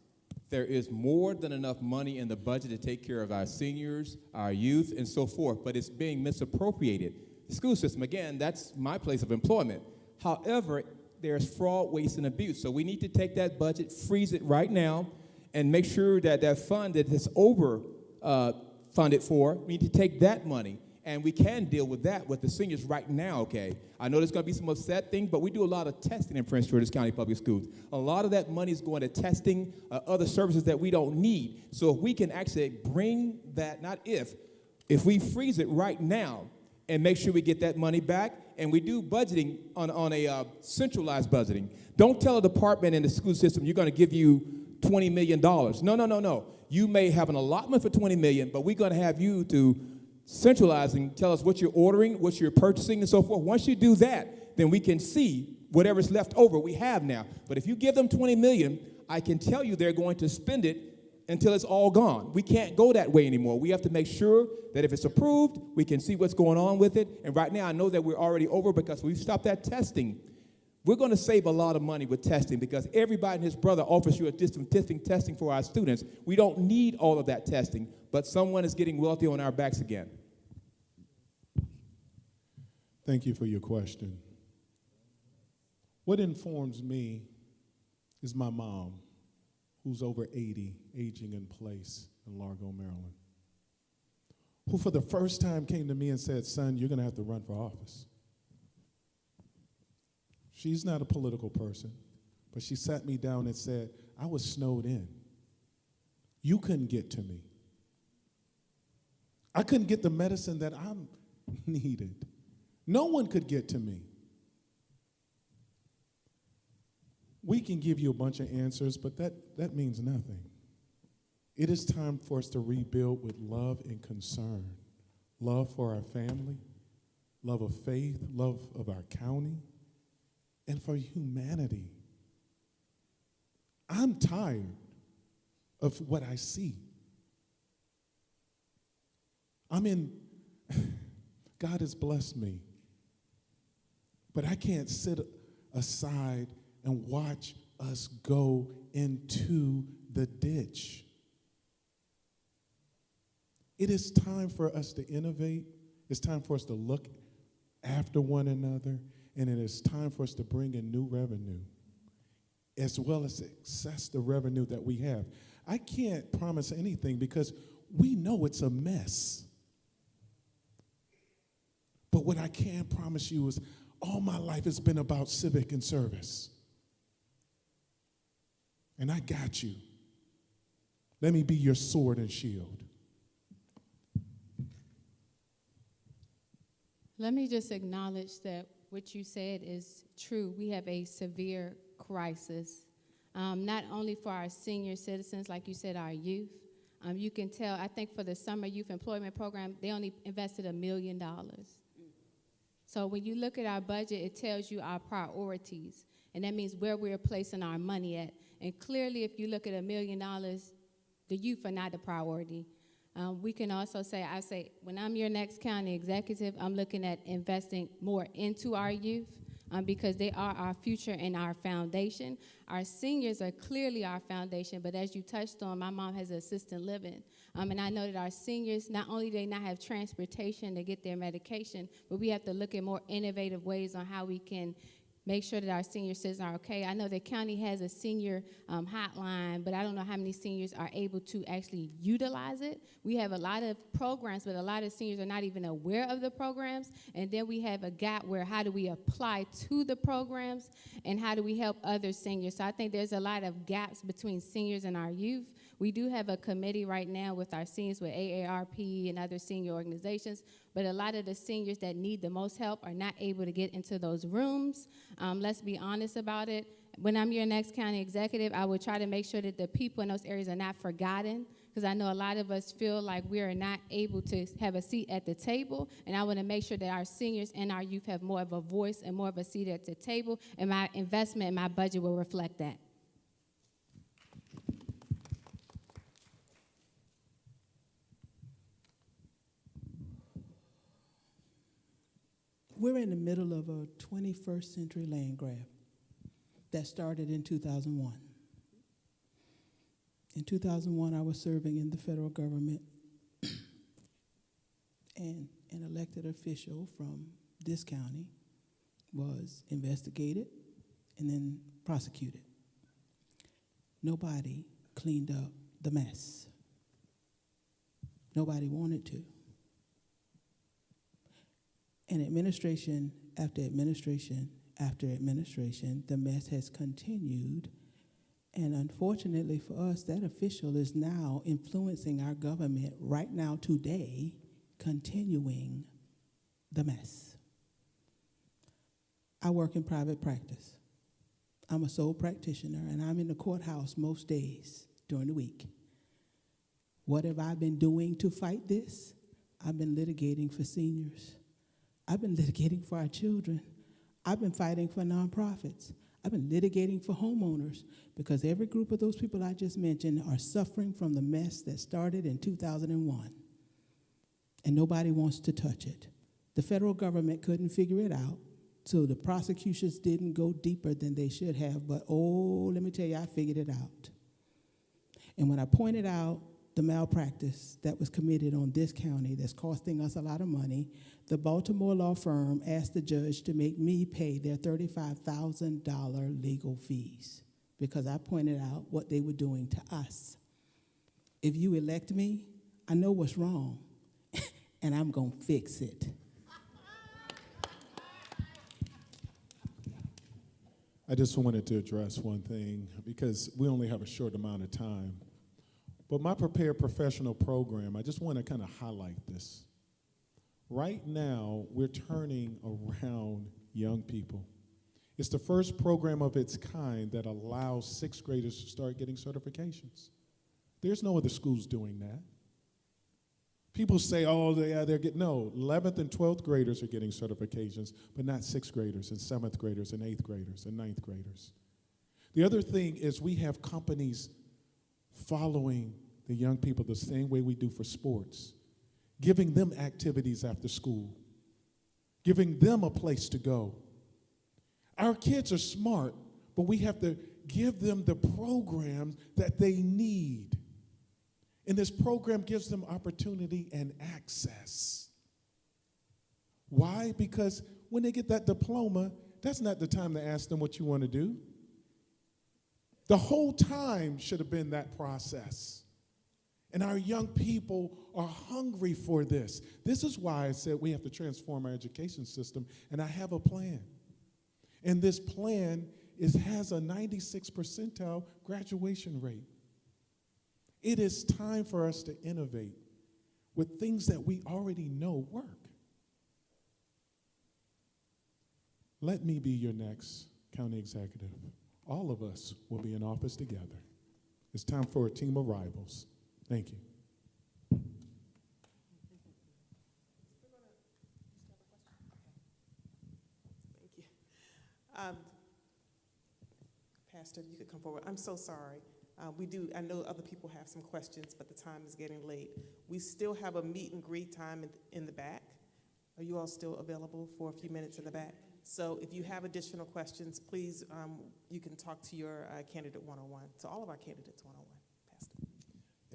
There is more than enough money in the budget to take care of our seniors, our youth, and so forth, but it's being misappropriated. The school system, again, that's my place of employment. However, there's fraud, waste, and abuse. So we need to take that budget, freeze it right now, and make sure that that fund that is over funded for, we need to take that money. And we can deal with that with the seniors right now, okay? I know there's going to be some upset thing, but we do a lot of testing in Prince George's County Public Schools. A lot of that money is going to testing other services that we don't need. So if we can actually bring that, not if we freeze it right now and make sure we get that money back, and we do budgeting on a centralized budgeting. Don't tell a department in the school system you're going to give you $20 million. No. You may have an allotment for $20 million, but we're going to have you to centralizing, tell us what you're ordering, what you're purchasing, and so forth. Once you do that, then we can see whatever's left over we have now. But if you give them $20 million, I can tell you they're going to spend it until it's all gone. We can't go that way anymore. We have to make sure that if it's approved, we can see what's going on with it. And right now, I know that we're already over because we've stopped that testing. We're going to save a lot of money with testing because everybody and his brother offers you a distant testing for our students. We don't need all of that testing, but someone is getting wealthy on our backs again. Thank you for your question. What informs me is my mom, who's over 80, aging in place in Largo, Maryland, who for the first time came to me and said, son, you're going to have to run for office. She's not a political person, but she sat me down and said, I was snowed in. You couldn't get to me. I couldn't get the medicine that I needed. No one could get to me. We can give you a bunch of answers, but that means nothing. It is time for us to rebuild with love and concern. Love for our family, love of faith, love of our county, and for humanity. I'm tired of what I see. God has blessed me, but I can't sit aside and watch us go into the ditch. It is time for us to innovate. It's time for us to look after one another, and it is time for us to bring in new revenue, as well as access the revenue that we have. I can't promise anything because we know it's a mess. But what I can promise you is all my life has been about civic and service. And I got you. Let me be your sword and shield. Let me just acknowledge that what you said is true. We have a severe crisis, not only for our senior citizens, like you said, our youth. You can tell, I think for the Summer Youth Employment Program, they only invested $1 million. So when you look at our budget, it tells you our priorities, and that means where we're placing our money at. And clearly, if you look at $1 million, the youth are not the priority. We can also say, when I'm your next county executive, I'm looking at investing more into our youth because they are our future and our foundation. Our seniors are clearly our foundation, but as you touched on, my mom has assisted living. And I know that our seniors, not only do they not have transportation to get their medication, but we have to look at more innovative ways on how we can make sure that our senior citizens are okay. I know the county has a senior hotline, but I don't know how many seniors are able to actually utilize it. We have a lot of programs, but a lot of seniors are not even aware of the programs. And then we have a gap where how do we apply to the programs and how do we help other seniors? So I think there's a lot of gaps between seniors and our youth. We do have a committee right now with our seniors with AARP and other senior organizations, but a lot of the seniors that need the most help are not able to get into those rooms. Let's be honest about it. When I'm your next county executive, I will try to make sure that the people in those areas are not forgotten, because I know a lot of us feel like we are not able to have a seat at the table, and I want to make sure that our seniors and our youth have more of a voice and more of a seat at the table, and my investment and my budget will reflect that. We're in the middle of a 21st century land grab that started in 2001. In 2001, I was serving in the federal government, and an elected official from this county was investigated and then prosecuted. Nobody cleaned up the mess. Nobody wanted to. And administration after administration after administration, the mess has continued. And unfortunately for us, that official is now influencing our government right now today, continuing the mess. I work in private practice. I'm a sole practitioner, and I'm in the courthouse most days during the week. What have I been doing to fight this? I've been litigating for seniors. I've been litigating for our children. I've been fighting for nonprofits. I've been litigating for homeowners, because every group of those people I just mentioned are suffering from the mess that started in 2001, and nobody wants to touch it. The federal government couldn't figure it out, so the prosecutions didn't go deeper than they should have, but oh, let me tell you, I figured it out. And when I pointed out the malpractice that was committed on this county that's costing us a lot of money, the Baltimore law firm asked the judge to make me pay their $35,000 legal fees because I pointed out what they were doing to us. If you elect me, I know what's wrong, and I'm going to fix it. I just wanted to address one thing because we only have a short amount of time. But my prepared professional program, I just want to kind of highlight this. Right now, we're turning around young people. It's the first program of its kind that allows sixth graders to start getting certifications. There's no other schools doing that. People say, oh, they're getting, no, 11th and 12th graders are getting certifications, but not sixth graders and seventh graders and eighth graders and ninth graders. The other thing is we have companies following the young people the same way we do for sports, giving them activities after school, giving them a place to go. Our kids are smart, but we have to give them the programs that they need. And this program gives them opportunity and access. Why? Because when they get that diploma, that's not the time to ask them what you want to do. The whole time should have been that process. And our young people are hungry for this. This is why I said we have to transform our education system, and I have a plan. And this plan has a 96th percentile graduation rate. It is time for us to innovate with things that we already know work. Let me be your next county executive. All of us will be in office together. It's time for a team of rivals. Thank you. Thank you. Pastor, you could come forward. I'm so sorry. I know other people have some questions, but the time is getting late. We still have a meet and greet time in the back. Are you all still available for a few minutes in the back? So if you have additional questions, please, you can talk to your candidate one-on-one, to all of our candidates one-on-one. Pastor.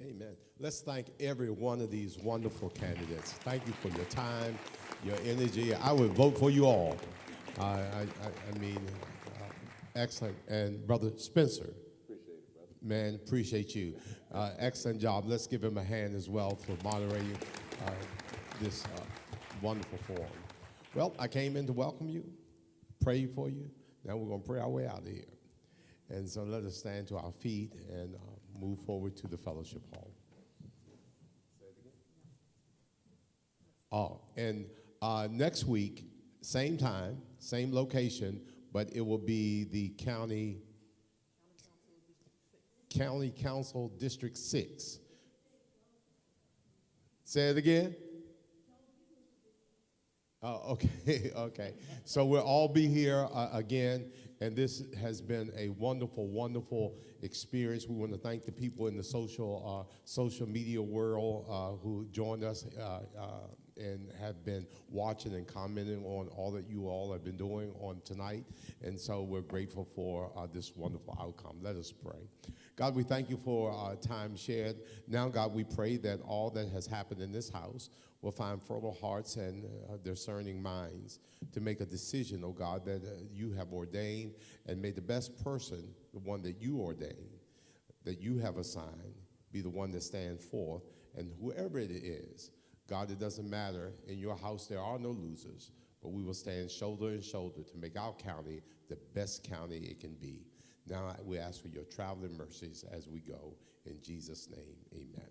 Amen. Let's thank every one of these wonderful candidates. Thank you for your time, your energy. I would vote for you all. Excellent. And Brother Spencer. Man, appreciate you. Excellent job. Let's give him a hand as well for moderating this wonderful forum. Well, I came in to welcome you, pray for you. Now we're going to pray our way out of here. And so let us stand to our feet and move forward to the fellowship hall. And next week, same time, same location, but it will be the County Council District 6. Say it again. Okay, okay. So we'll all be here again, and this has been a wonderful, wonderful experience. We want to thank the people in the social media world who joined us and have been watching and commenting on all that you all have been doing on tonight. And so we're grateful for this wonderful outcome. Let us pray. God, we thank you for time shared. Now, God, we pray that all that has happened in this house will find fertile hearts and discerning minds to make a decision, oh God, that you have ordained, and may the best person, the one that you ordained, that you have assigned, be the one that stands forth. And whoever it is, God, it doesn't matter. In your house, there are no losers, but we will stand shoulder to shoulder to make our county the best county it can be. Now we ask for your traveling mercies as we go. In Jesus' name, amen.